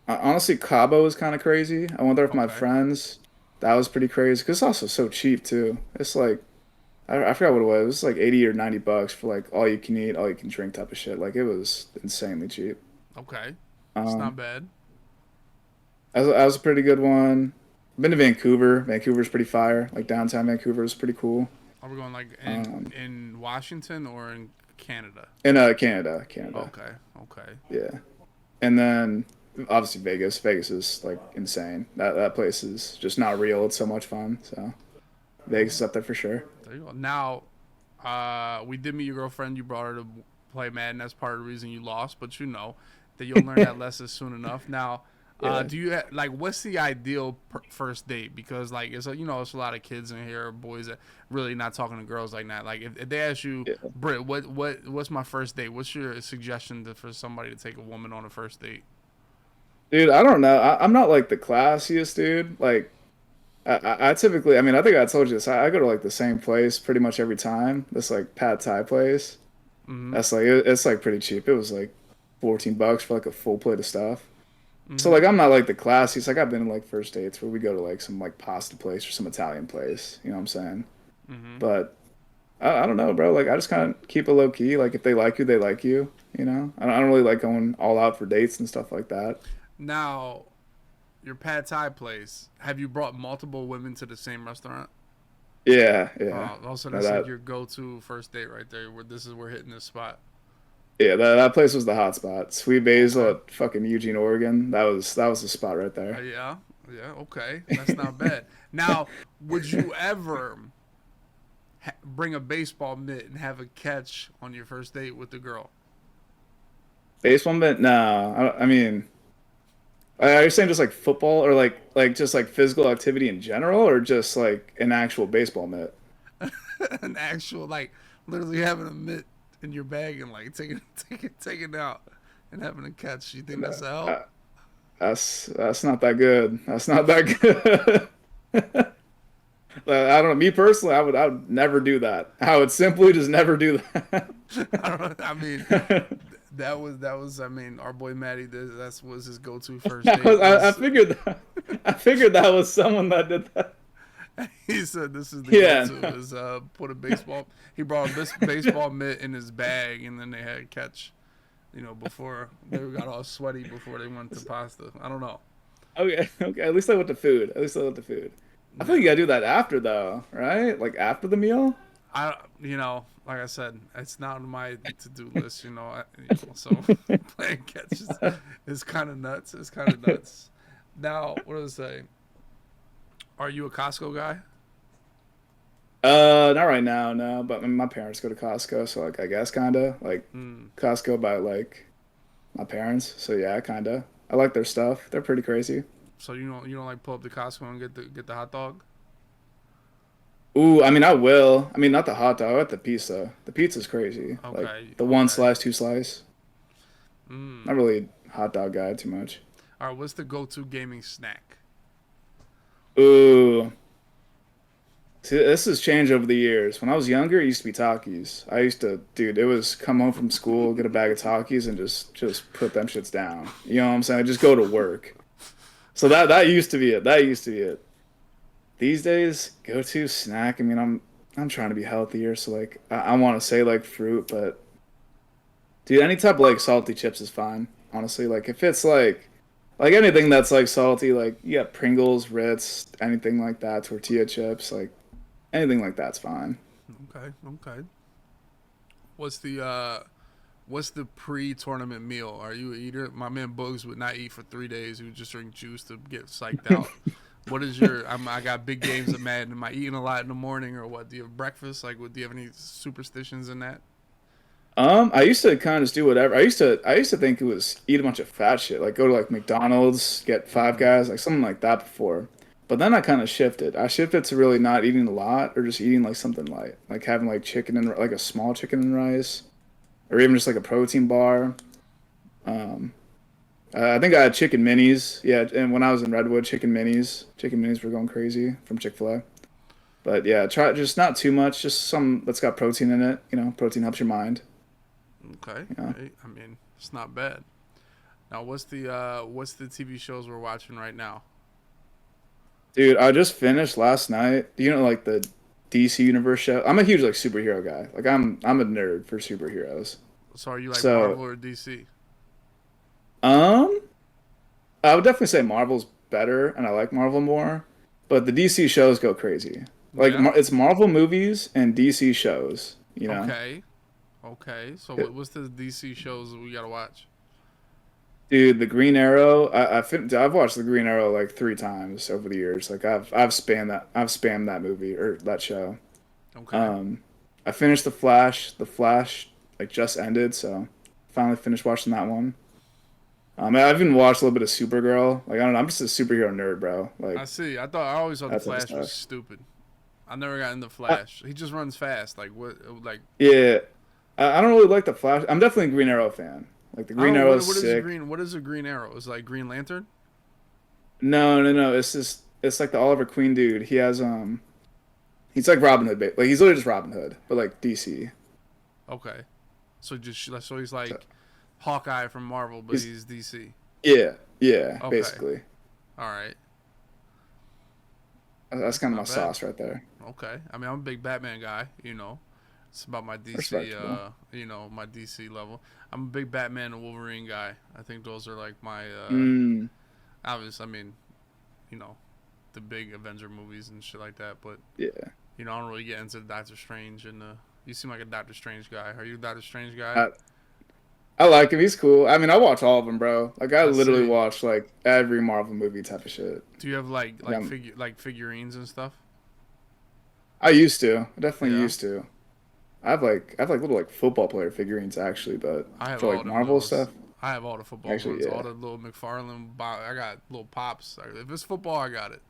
Honestly, Cabo is kind of crazy. I went there with my Okay, friends. That was pretty crazy because it's also so cheap too. It's like I forgot what it was. It was like 80 or 90 bucks for like all you can eat, all you can drink type of shit. Like it was insanely cheap. okay. It's not Um, bad. that was a pretty good one. Been to Vancouver. Vancouver's pretty fire. Like downtown Vancouver is pretty cool. Are we going like Um, in Washington or in Canada? in Canada. Okay, okay. Yeah. And then obviously Vegas. Vegas is like insane. That place is just not real. It's so much fun. So Vegas is up there for sure. There you go. Now, we did meet your girlfriend. You brought her to play Madden. That's part of the reason you lost. But you know that you'll learn that lesson soon enough. Now, Yeah. do you like what's the ideal first date? Because like it's a lot of kids in here, boys that really not talking to girls like that. Like if they ask you, Yeah. Britt, what's my first date? What's your suggestion for somebody to take a woman on a first date? Dude, I don't know. I'm not like the classiest dude. Like I typically, I mean, I think I told you this. I go to like the same place pretty much every time. This like pad thai place. Mm-hmm. That's like it's like pretty cheap. It was like 14 bucks for like a full plate of stuff. So Mm-hmm. like I'm not like the classiest. Like I've been to like first dates where we go to like some like pasta place or some Italian place. You know what I'm saying? Mm-hmm. But I don't know, bro. Like I just kind of keep it low key. Like if they like you, they like you. I don't really like going all out for dates and stuff like that. Now, your pad thai place. Have you brought multiple women to the same restaurant? Yeah. Also, No, that's like that your go-to first date right there. Where we're hitting this spot. yeah, that place was the hot spot. Sweet Basil Okay. at fucking Eugene, Oregon. That was the spot right there. Yeah. Yeah. Okay. That's not bad. Now, would you ever bring a baseball mitt and have a catch on your first date with the girl? Baseball mitt? No. I mean, are you saying just like football or like just like physical activity in general or just like an actual baseball mitt? An actual like literally having a mitt in your bag and like taking it out and having a catch. You think that's a help? Uh, that's not that good. That's not that good. I don't know. Me personally, I would never do that. I would simply just never do that. I don't. I mean, that was. I mean, our boy Matty. That was his go-to first date. I Was figured that. I figured that was someone that did that. he said this is the Yeah. go-to is put a baseball. He brought this baseball mitt in his bag, and then they had a catch. Before they got all sweaty before they went to pasta. I don't know. Okay. Okay. At least I went to food. At least I went to food. I feel like Yeah. you gotta do that after though, right? Like after the meal. Like I said, it's not on my to-do list. So playing catch is kind of nuts. It's kind of nuts. Now, what does it say? Are you a Costco guy? Not right now, no. But my parents go to Costco, so like I guess kinda like Mm. Costco by like my parents. So yeah, kinda. I like their stuff. They're pretty crazy. So you don't like pull up to Costco and get the hot dog? Ooh, I mean I will. I mean not the hot dog, I like the pizza. The pizza's crazy. Like Okay, the one okay. slice, two slice. Not Mm. really a hot dog guy too much. All right, what's the go-to gaming snack? Ooh. See, this has changed over the years. When I was younger, it used to be Takis. I used to, dude, it was come home from school, get a bag of Takis, and just put them shits down. You know what I'm saying? Just go to work. So that used to be it. That used to be it. These days, go to snack. I mean, I'm trying to be healthier, so like I want to say like fruit, but dude, any type of like salty chips is fine. Honestly, like if it's like anything that's like salty, like you got Pringles, Ritz, anything like that, tortilla chips, like anything like that's fine. Okay, okay. What's the uh what's the pre-tournament meal? Are you a eater? My man Bugs would not eat for 3 days. He would just drink juice to get psyched out. What is your? I got big games at Madden. Am I eating a lot in the morning or what? Do you have breakfast? Like, do you have any superstitions in that? I used to kind of just do whatever. I used to think it was eat a bunch of fat shit, like go to like McDonald's, get Five Mm-hmm. Guys, like something like that before. But then I kind of shifted. I shifted to really not eating a lot or just eating like something light, like having like chicken and like a small chicken and rice, or even just like a protein bar. Um, I think I had chicken minis. Yeah, and when I was in Redwood, chicken minis were going crazy from Chick-fil-A. But yeah, try just not too much, just some that's got protein in it. You know, protein helps your mind. Okay, You know. hey, I mean it's not bad. Now, what's the TV shows we're watching right now? Dude, I just finished last night. You know, like the DC Universe show. I'm a huge like superhero guy. Like I'm a nerd for superheroes. So, are you like So, Marvel or DC? um, I would definitely say Marvel's better, and I like Marvel more. But the DC shows go crazy. Like Yeah. It's Marvel movies and DC shows. You know, Okay. Okay. So, what's the DC shows that we gotta watch? dude, the Green Arrow. I've watched the Green Arrow like 3 times over the years. Like I've spammed that movie or that show. Okay. Um, I finished The Flash. The Flash like just ended, so finally finished watching that one. I've even watched a little bit of Supergirl. Like I don't know, I'm just a superhero nerd, bro. I Like see. I always thought the that type of Flash was stuff. stupid. I never got into I, Flash. He just runs fast. Like what? Like yeah, I don't really like the Flash. I'm definitely a Green Arrow fan. Like the I Green don't. Arrow is What is a sick. green? What is a Green Arrow? Is it like Green Lantern? No, no, no. It's like the Oliver Queen dude. He's like Robin Hood, like he's literally just Robin Hood, but like DC. Okay. So he's So like Hawkeye from Marvel, but he's he's DC. yeah, yeah, Okay. basically. All right. That's That's kind of my not bad. sauce right there. Okay. I mean, I'm a big Batman guy. You know, it's about my DC. Respectable. My DC level. I'm a big Batman and Wolverine guy. I think those are like my Mm, obvious. I mean, you know, the big Avenger movies and shit like that. But yeah. I don't really get into Doctor Strange and you seem like a Doctor Strange guy. Are you a Doctor Strange guy? I, I like him. He's cool. I mean, I watch all of them, bro. Like I I literally see. watch like every Marvel movie type of shit. Do you have Like figurines and stuff? I used to. I definitely Yeah, used to. I have like little like football player figurines actually, but I have for all like them Marvel those. stuff, I have all the football actually, ones, all yeah. the little I got little pops. If it's football, I got it.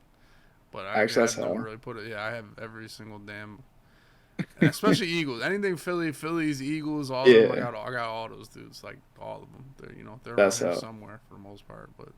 But Actually, I that's have nowhere to how. really put it. Yeah, I have every single damn, and especially Eagles. Anything Phillies, Eagles, all of them. Yeah, I got all those dudes. Like all of them. They're around that's here how. somewhere for the most part. But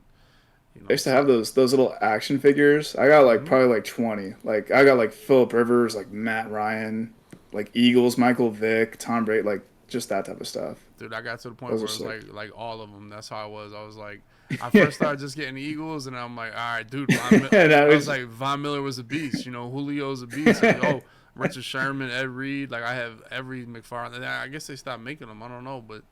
I used to it's have those little action figures. I got like hmm probably like 20. Like I got like Philip Rivers, like Matt Ryan, like Eagles, Michael Vick, Tom Brady, like just that type of stuff. dude. I got to the point Those are where it was sick. like all of them. That's how I was. I was like, I Yeah. first started just getting Eagles, and I'm like, all right, dude. And I I was was like, Von Miller was a beast. Julio's a beast. Like, oh, Richard Sherman, Ed Reed. Like, I have every McFarland. I guess they stopped making them. I don't know, but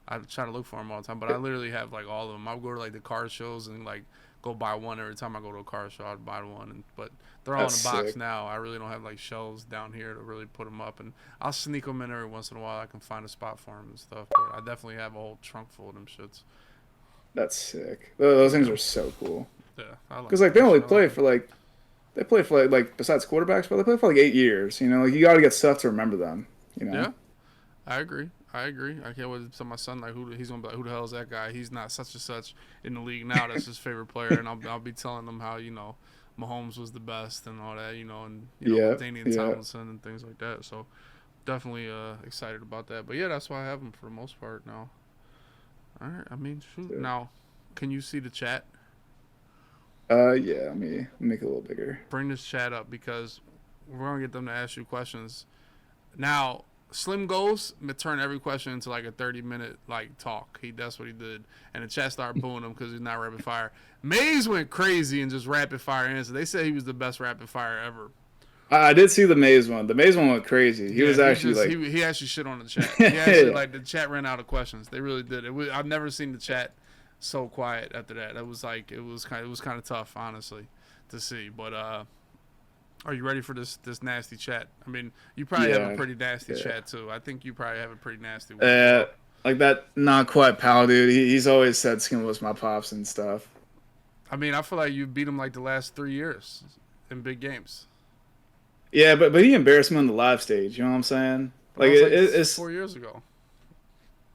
I try to look for them all the time. But I literally have like all of them. I'll go to like the car shows and like go buy one every time I go to a car show. I'd buy one, but they're all in that's a box sick. now. I really don't have like shelves down here to really put them up, and I'll sneak them in every once in a while. I can find a spot for them and stuff. But I definitely have a whole trunk full of them shits. That's sick. Those things Yeah, are so cool. yeah, I like Because like they that only shit. I like play it. for like they play for like besides quarterbacks, but they play for like 8 years. You know, like you got to get stuff to remember them. You know. Yeah, I agree. I agree. I can't wait to tell my son like he's gonna be like, who the hell is that guy? He's not such and such in the league now. That's his favorite player, and I'll be telling them how Mahomes was the best and all that, and Yeah. Danian Yeah. Tomlinson and things like that. So definitely excited about that. But yeah, that's why I have them for the most part now. All right. I mean, shoot. Sick. Now, can you see the chat? Yeah. Let me make it a little bigger. Bring this chat up because we're gonna get them to ask you questions. Now, Slim goes turn every question into like a 30-minute like talk. That's what he did, and the chat started booing him because he's not rapid fire. Maze went crazy and just rapid fire answer. They said he was the best rapid fire ever. I did see the Maze one. The Maze one went crazy. He was actually he actually shit on the chat. He actually like the chat ran out of questions. They really did. I've never seen the chat so quiet after that. It was kind of tough, honestly, to see. But are you ready for this nasty chat? I mean, you probably have a pretty nasty chat too. I think you probably have a pretty nasty one. Like that not quite pal dude. He's always said Skin was my pops and stuff. I mean, I feel like you beat him like the last 3 years in big games. Yeah, but he embarrassed me on the live stage. You know what I'm saying? Like it's 4 years ago.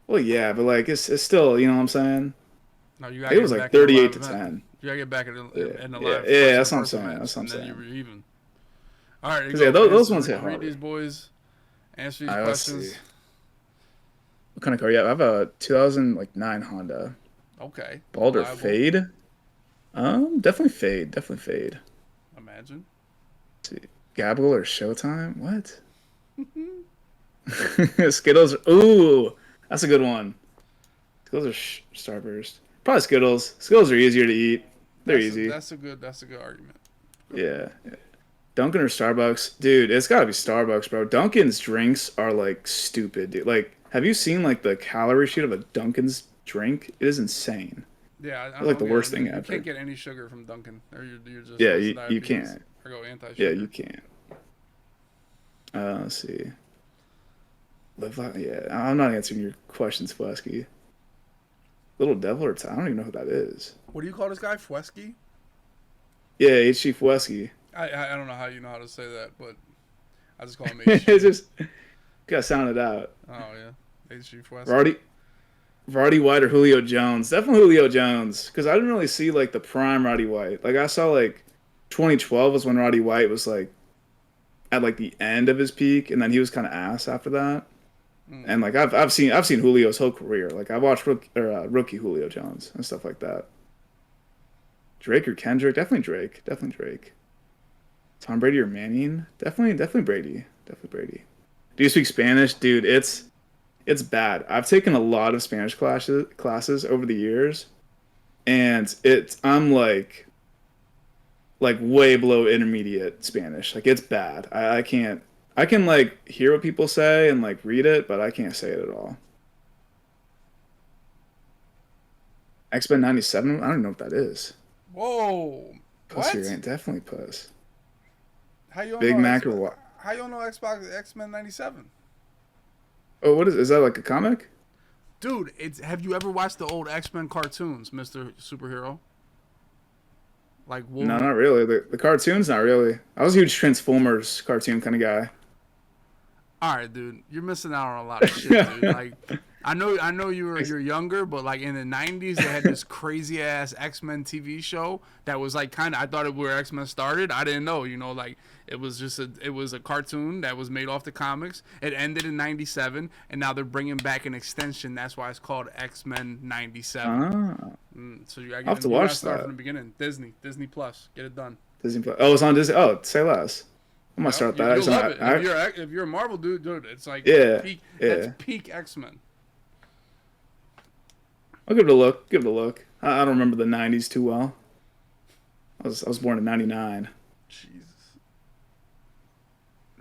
Well, yeah, but like it's still, you know what I'm saying? No, it was like 38-10. You gotta get back in the live. Yeah, that's what I'm saying. That's what I'm saying. And then you were even. All right, those ones hit hard. Read these boys. Answer these questions. See. What kind of car? Yeah, I have a 2009 Honda. Okay. Bald or fade? Definitely fade. Definitely fade. Imagine. Let's see. Gabble or Showtime? What? Skittles. Ooh, that's a good one. Skittles or Starburst? Probably Skittles. Skittles are easier to eat. They're easy. That's a good argument. Yeah. Dunkin' or Starbucks? Dude, it's gotta be Starbucks, bro. Dunkin's drinks are like stupid, dude. Like, have you seen like the calorie sheet of a Dunkin's drink? It is insane. Yeah, it's like the worst thing ever. You can't get any sugar from Dunkin', or you're just you can't. Or go anti-sugar. Yeah, you can't. Let's see. Yeah, I'm not answering your questions, Fwesky. Little Devil or I don't even know who that is. What do you call this guy, Fwesky? Yeah, H.G. Fwesky. I don't know how you know how to say that, but I just call him H.G. It's just gotta sound it out. Oh yeah, H.G. Fwesky. Roddy White or Julio Jones? Definitely Julio Jones, because I didn't really see like the prime Roddy White. Like I saw like 2012 was when Roddy White was like at like the end of his peak, and then he was kind of ass after that. And like I've seen Julio's whole career. Like I watched rookie Julio Jones and stuff like that. Drake or Kendrick? Definitely Drake. Definitely Drake. Tom Brady or Manning? Definitely Brady. Definitely Brady. Do you speak Spanish? Dude, it's bad. I've taken a lot of Spanish classes over the years, and I'm like way below intermediate Spanish. Like it's bad. I can't. I can like hear what people say and like read it, but I can't say it at all. X-Men 97? I don't even know what that is. Whoa. Pussy ain't definitely puss. How you Big Mac or what? How you don't know X-Men 97? Oh, what is that like a comic? Dude, have you ever watched the old X-Men cartoons, Mr. Superhero? Like No, not really. The cartoons, not really. I was a huge Transformers cartoon kind of guy. All right, dude, you're missing out on a lot of shit, dude. Like, I know you're younger, but like in the '90s, they had this crazy ass X-Men TV show that was like kind of. I thought it where X-Men started. I didn't know, like it was a cartoon that was made off the comics. It ended in '97, and now they're bringing back an extension. That's why it's called X-Men '97. So you gotta watch start that from the beginning. Disney Plus, get it done. Disney Plus. Oh, it's on Disney. Oh, say less. I'm gonna start that. You'll love it. If you're a Marvel dude, it's like that's peak X-Men. I'll give it a look. I don't remember the '90s too well. I was born in '99. Jesus.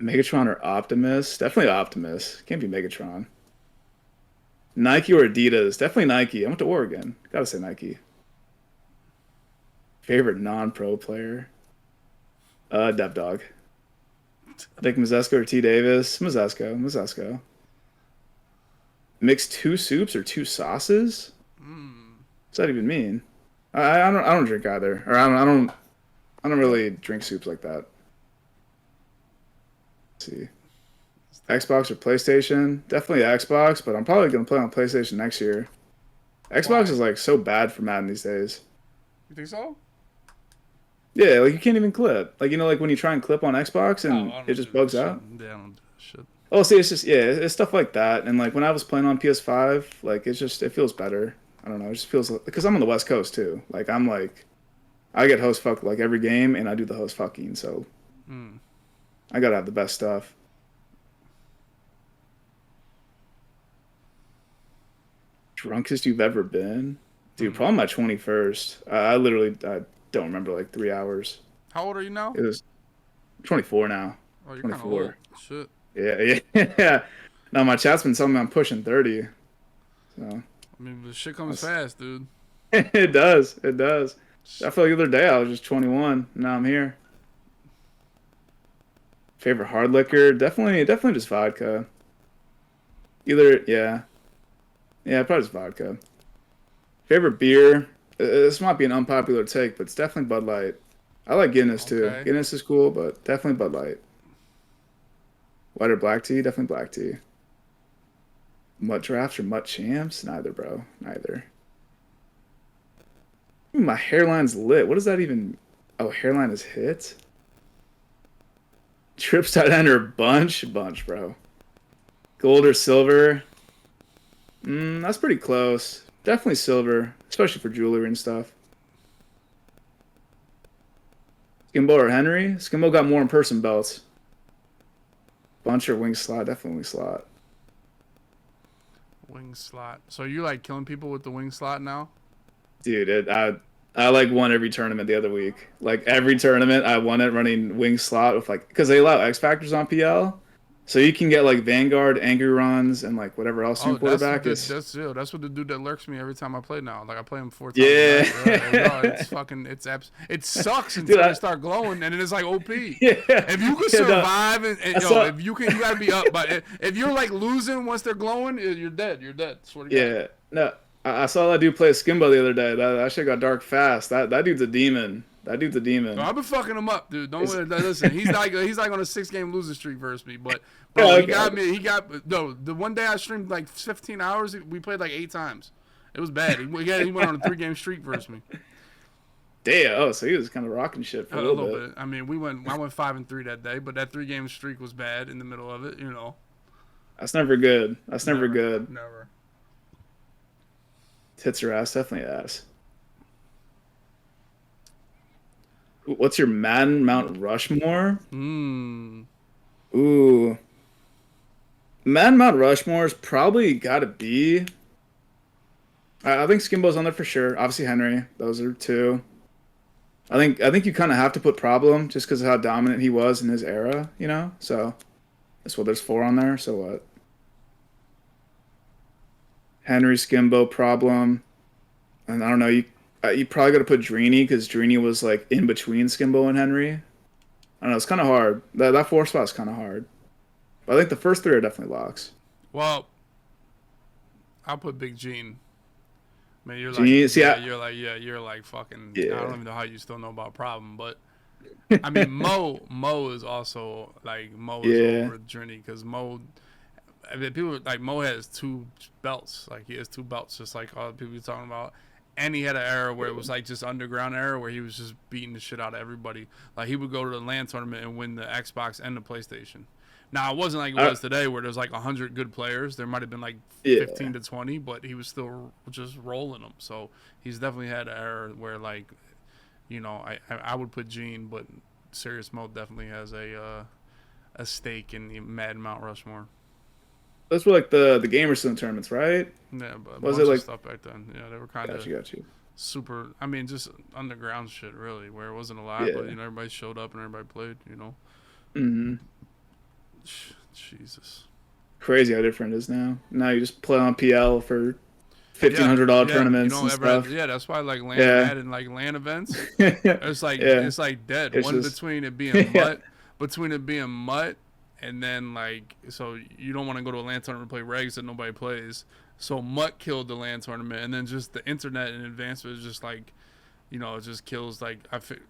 Megatron or Optimus? Definitely Optimus. Can't be Megatron. Nike or Adidas? Definitely Nike. I went to Oregon. Gotta say Nike. Favorite non-pro player? Dev Dog. I think Mazesko or T. Davis. Mazesko. Mix 2 soups or 2 sauces? What's that even mean? I don't drink either, or I don't really drink soups like that. Let's see, Xbox or PlayStation? Definitely Xbox, but I'm probably gonna play on PlayStation next year. Xbox is like so bad for Madden these days. You think so? Yeah, like you can't even clip. Like like when you try and clip on Xbox and it just bugs out. Yeah, I don't do that shit. Oh, see, it's just it's stuff like that. And like when I was playing on PS5, like it feels better. I don't know, it just feels because I'm on the West Coast too. Like I get host fucked like every game, and I do the host fucking. So I gotta have the best stuff. Drunkest you've ever been? Dude, Mm. probably my 21st. I don't remember like 3 hours. How old are you now? It was 24 now. Oh, you're kind of old. 24. Shit. Yeah, yeah. No, my chat's been telling me I'm pushing 30. So I mean, the shit comes that's, fast, dude. it does. It does. I feel like the other day I was just 21. Now I'm here. Favorite hard liquor? Definitely just vodka. Yeah. Yeah, probably just vodka. Favorite beer? This might be an unpopular take, but it's definitely Bud Light. I like Guinness too. Okay. Guinness is cool, but definitely Bud Light. White or black tea? Definitely black tea. Mutt drafts or mutt champs? Neither, bro. Neither. Ooh, my hairline's lit. What does that even? Oh, hairline is hit. Trips tight end or bunch, bro. Gold or silver? That's pretty close. Definitely silver, especially for jewelry and stuff. Skimbo or Henry? Skimbo got more in-person belts. Bunch or wing slot? Definitely wing slot. Wing slot. So you like killing people with the wing slot now? Dude, I like won every tournament the other week. Like every tournament, I won it running wing slot with like because they allow X factors on PL, so you can get like Vanguard, angry runs, and like whatever else Oh, new quarterback is. that's what the dude that lurks me every time I play now. Like I play him 4 times Yeah, a night. Bro, it's fucking it sucks until dude, they start glowing, and then it's like OP. yeah, If you can yeah, no, survive and if you can, you gotta be up. But if you're like losing once they're glowing, you're dead. You're dead. Swear to God. yeah, no. I saw that dude play Skimbo the other day. That shit got dark fast. That dude's a demon. That dude's a No, demon. I've been fucking him up, dude. Don't listen. He's like on a 6-game losing streak versus me, but bro, Yeah, he got me. No. The one day I streamed like 15 hours, we played like 8 times. It was bad. He went on a 3-game streak versus me. Damn. Oh, so he was kind of rocking shit for a little bit. I mean, I went 5-3 that day, but that 3-game streak was bad in the middle of it. You know. That's never good. That's never good. Never. Tits or ass? Definitely ass. What's your Madden Mount Rushmore? Hmm. Ooh. Madden Mount Rushmore's probably got to be. I think Skimbo's on there for sure. Obviously Henry. Those are 2. I think you kind of have to put Problem just because of how dominant he was in his era, you know? So that's what there's 4 on there. So what? Henry, Skimbo, Problem. And I don't know, you probably got to put Dreeny because Dreeny was like in between Skimbo and Henry. I don't know, it's kind of hard. That 4 spot's kind of hard. But I think the first 3 are definitely locks. Well, I'll put Big Gene. Man, you're Gene, like, see, yeah, you're like fucking. Yeah. I don't even know how you still know about Problem, but I mean, Mo is also like Mo is Yeah. over Journey because Mo. I mean, people like Mo has 2 belts. Like he has 2 belts, just like all the people you're talking about. And he had an era where it was like just underground era where he was just beating the shit out of everybody. Like he would go to the LAN tournament and win the Xbox and the PlayStation. Now it wasn't like it was today where there's like 100 good players. There might have been like 15 to 20, but he was still just rolling them. So he's definitely had an era where like, you know, I would put Gene, but Serious Mode definitely has a stake in the Madden Mount Rushmore. Those were like the Gamerson tournaments, right? Yeah, but Was bunch it like of stuff back then? Yeah, they were kind of got you. super. I mean, just underground shit, really, where it wasn't a lot, Yeah. but you know, everybody showed up and everybody played. You know. Mm-hmm. Jesus. Crazy how different it is now. Now you just play on PL for $1,500 tournaments and stuff. Yeah, that's why like LAN Yeah. Madden, like LAN events, Yeah. it's like dead. It's One just- between it being Yeah. mutt, and then like so you don't want to go to a LAN tournament and play regs that nobody plays. So mutt killed the LAN tournament, and then just the internet and advancement is just like, you know, it just kills like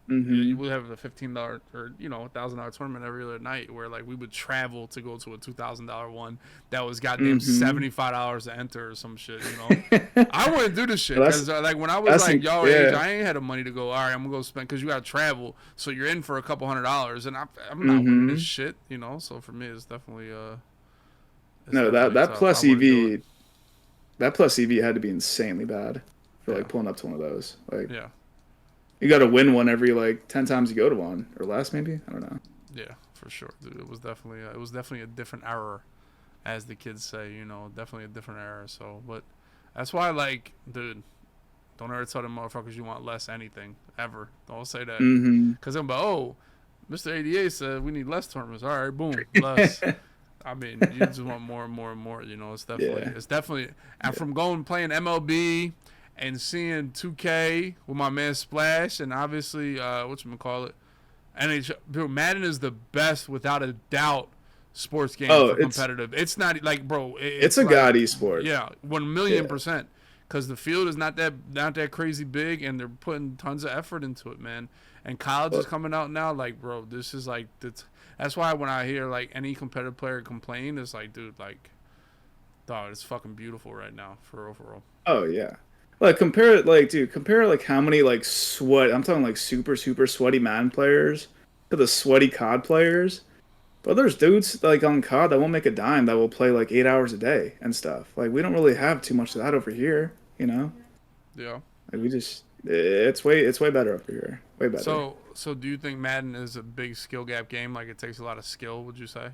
you would have a $15 or $1,000 tournament every other night where like we would travel to go to a $2,000 one that was goddamn $75 to enter or some shit. You know, I wouldn't do this shit because like when I was like y'all age, I ain't had the money to go. All right, I'm gonna go spend because you gotta travel, so you're in for a couple $100s, and I'm not winning this shit. You know, so for me, it's definitely no, definitely that tough. plus I wouldn't do EV, that plus EV had to be insanely bad for Yeah. like pulling up to one of those. Like Yeah. you got to win one every like 10 times you go to one or less, maybe. I don't know. Yeah, for sure, dude. It was definitely a different era, as the kids say. You know, definitely a different era. So, but That's why, like, dude, don't ever tell them motherfuckers you want less anything ever. Don't say that, Mm-hmm. cause they'll be, oh, Mr. 88 said we need less tournaments. All right, boom, less. I mean, you just want more and more and more. You know, Yeah. it's definitely. And Yeah. from going playing MLB and seeing 2K with my man Splash, and obviously, whatchamacallit, NHL. Bro, Madden is the best without a doubt sports game Oh, for competitive. It's not like, bro, it's it's a like, god esport. yeah, 1,000,000%. Because the field is not that crazy big, and they're putting tons of effort into it, man. And college is But coming out now. Like, bro, this is like that's why when I hear like any competitive player complain, it's like, dude, like, dog, it's fucking beautiful right now for overall. oh yeah. Like compare it like dude, compare like how many like sweat I'm talking like super sweaty Madden players to the sweaty COD players. But there's dudes like on COD that won't make a dime that will play like 8 hours a day and stuff. Like we don't really have too much of that over here, you know? Yeah. Like we just it's way better over here. Way better. So do you think Madden is a big skill gap game? Like, it takes a lot of skill, would you say?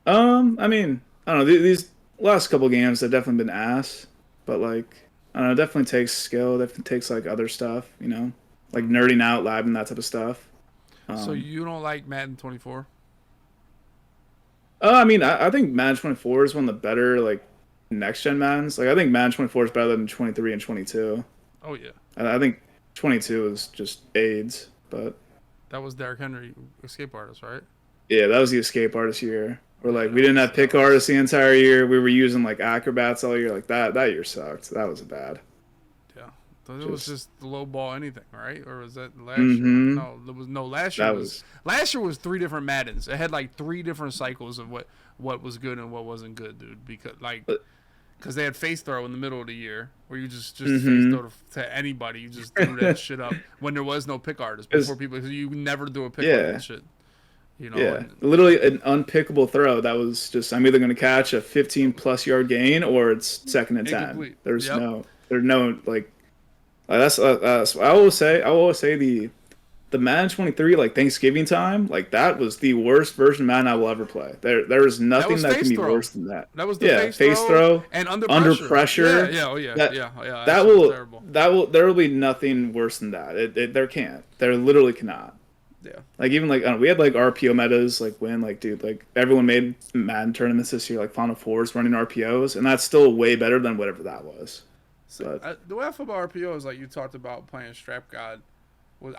I mean, I don't know, these last couple games have definitely been ass, but like I don't know, it definitely takes skill, definitely takes like other stuff, you know? Like Mm. nerding out, labbing that type of stuff. So Um you don't like Madden 24? I mean, I think Madden 24 is one of the better like next gen Maddens. Like I think Madden 24 is better than 23 and 22. Oh yeah, I think 22 is just AIDS, but that was Derrick Henry, escape artist, right? yeah, that was the escape artist year. Where Yeah, like we didn't have pick artists the entire year. We were using like acrobats all year. Like that year sucked. That was bad. yeah. So it was Just just the low ball anything, right? Or was that last year? mm-hmm. No, there was no. That was Last year was three different Maddens. It had like three different cycles of what was good and what wasn't good, dude. Because they had face throw in the middle of the year, where you just face mm-hmm. throw to anybody. You just threw that shit up when there was no pick artist Cause before people. Cause you never do a pick on that yeah, shit, yeah, And literally an unpickable throw that was just I'm either going to catch a 15 plus yard gain or it's second and 10. incomplete. There's Yep. no like that's I will always say the Madden 23 like Thanksgiving time like that was the worst version of Madden I will ever play. There is That nothing was that can face be throw. worse than that. That was the Yeah, face face throw throw and under under pressure. Yeah, pressure. yeah, oh yeah, That yeah, yeah. That that shit was will terrible. there will be nothing worse than that. There can't. There literally cannot. Yeah. Like even like I don't know, we had like RPO metas like when like dude like everyone made Madden tournaments this year like Final Fours running RPOs and that's still way better than whatever that was. So, But the way I feel about RPO is like you talked about playing Strap God.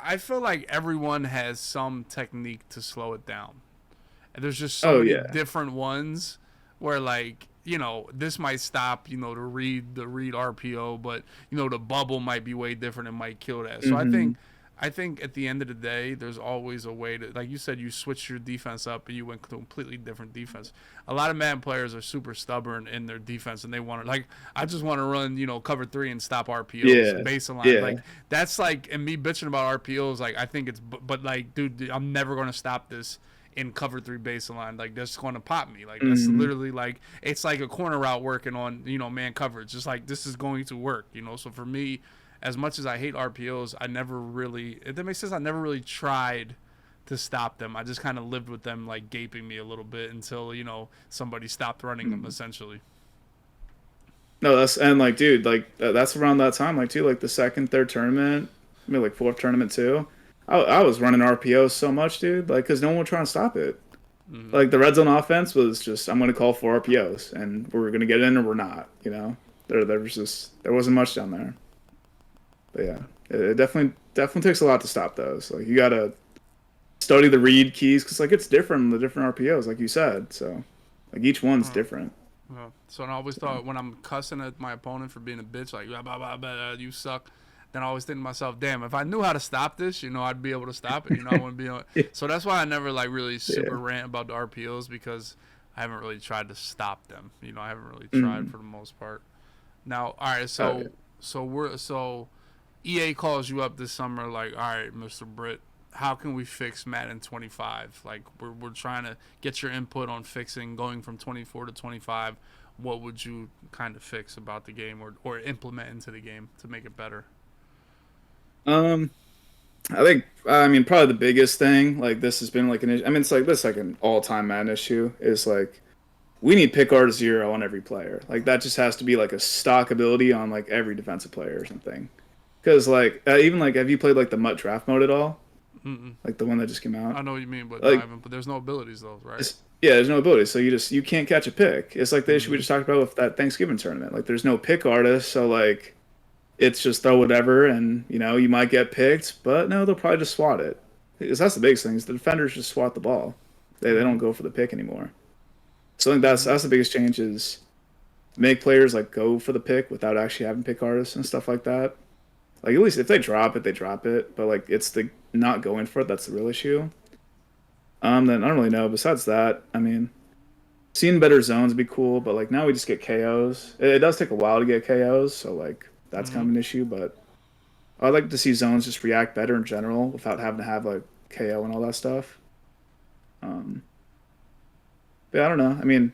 I feel like everyone has some technique to slow it down. And there's just so oh many yeah. different ones where like, this might stop, to read RPO, but the bubble might be way different and might kill that. So Hmm. I think at the end of the day, there's always a way to, like you said, you switched your defense up and you went completely different defense. A lot of Madden players are super stubborn in their defense and they want to, like, I just want to run, cover three and stop RPOs, Yeah. baseline. Yeah. Like, that's like, and me bitching about RPOs, like, I think but like, dude, I'm never going to stop this in cover three baseline. Like, that's going to pop me. Like, that's Hmm. literally like, it's like a corner route working on, man coverage. Just like, this is going to work, So for me, as much as I hate RPOs, I never really, if that makes sense, I never really tried to stop them. I just kind of lived with them like gaping me a little bit until, somebody stopped running them essentially. No, that's and like dude, like that's around that time like too like the second, third tournament, maybe like fourth tournament too. I was running RPOs so much, dude, like because no one would try and stop it. Mm-hmm. Like the red zone offense was just I'm going to call for RPOs and we're going to get in or we're not. There was just there wasn't much down there. But yeah, it definitely takes a lot to stop those. Like you gotta study the read keys because like it's different the different RPOs, like you said. So like each one's different. So I always So, thought when I'm cussing at my opponent for being a bitch, like, blah, blah, blah, blah, you suck. Then I always think to myself, damn, if I knew how to stop this, I'd be able to stop it. I wouldn't be able. So that's why I never like really super yeah. rant about the RPOs because I haven't really tried to stop them. I haven't really tried Mm. for the most part. Now, all right, Oh yeah. so EA calls you up this summer, like, all right, Mr. Britt, how can we fix Madden 25? Like, we're trying to get your input on fixing going from 24 to 25. What would you kind of fix about the game or implement into the game to make it better? Um, I mean probably the biggest thing like this has been like I mean it's like this like an all time man issue is like we need pick artist 0 on every player. Like that just has to be like a stock ability on like every defensive player or something. Because like even like have you played like the MUT draft mode at all? Mm-mm. Like the one that just came out. I know what you mean, but no, I Like haven't. But there's no abilities though, right? yeah, there's no ability, so you can't catch a pick. It's like the issue we Mm-hmm. just talked about with that Thanksgiving tournament. Like there's no pick artist, so like it's just throw whatever, and you might get picked, but no, they'll probably just swat it. Because that's the biggest thing is the defenders just swat the ball. They Mm-hmm. don't go for the pick anymore. So I think that's Mm-hmm. that's the biggest change is make players like go for the pick without actually having pick artists and stuff like that. Like at least if they drop it, they drop it. But like it's the not going for it that's the real issue. Then I don't really know. Besides that, I mean, seeing better zones would be cool, but like now we just get KOs. It does take a while to get KOs, so like that's kind Mm-hmm. of an issue. But I'd like to see zones just react better in general without having to have like KO and all that stuff. Um, but yeah, I don't know. I mean,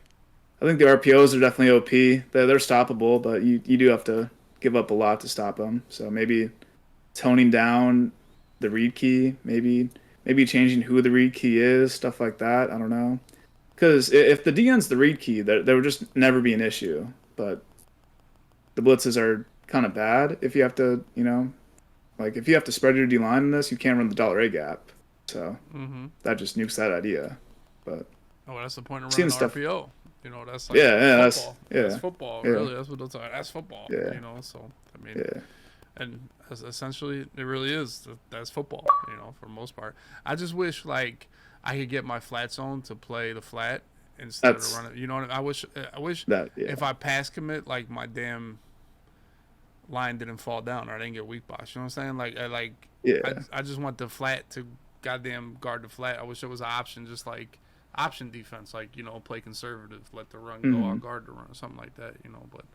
I think the RPOs are definitely OP. They're stoppable, but you do have to give up a lot to stop them. So maybe toning down the read key, maybe changing who the read key is, stuff like that. I don't know. Because if the DN's the read key, there would just never be an issue. But the blitzes are kind of bad if you have to, like if you have to spread your D line in this, you can't run the dollar A gap. So Mm-hmm. that just nukes that idea. But Oh, that's the point of seeing running stuff, RPO. You know, that's like yeah, football. That's yeah, football, yeah, really. That's what they're talking. That's football. yeah, You know, so I mean, yeah. and essentially, it really is. That's football. You know, for the most part. I just wish like I could get my flat zone to play the flat instead of That's running. You know, what I wish. I wish that. Yeah, if I pass commit, like my damn line didn't fall down or I didn't get weak box. You know what I'm saying? yeah. I just want the flat to goddamn guard the flat. I wish it was an option, just like option defense, like play conservative, let the run go, I'll Hmm. guard the run, or something like that. But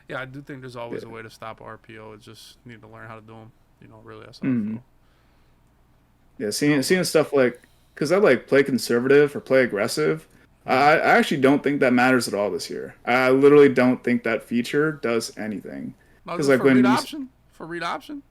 yeah, I do think there's always a Yeah. way to stop RPO. It just need to learn how to do them. Really, that's how I Hmm. feel. Yeah, I seeing don't know. seeing stuff like because I like play conservative or play aggressive. Mm-hmm. I actually don't think that matters at all this year. I literally don't think that feature does anything. No, Because just like for read when option, for read option.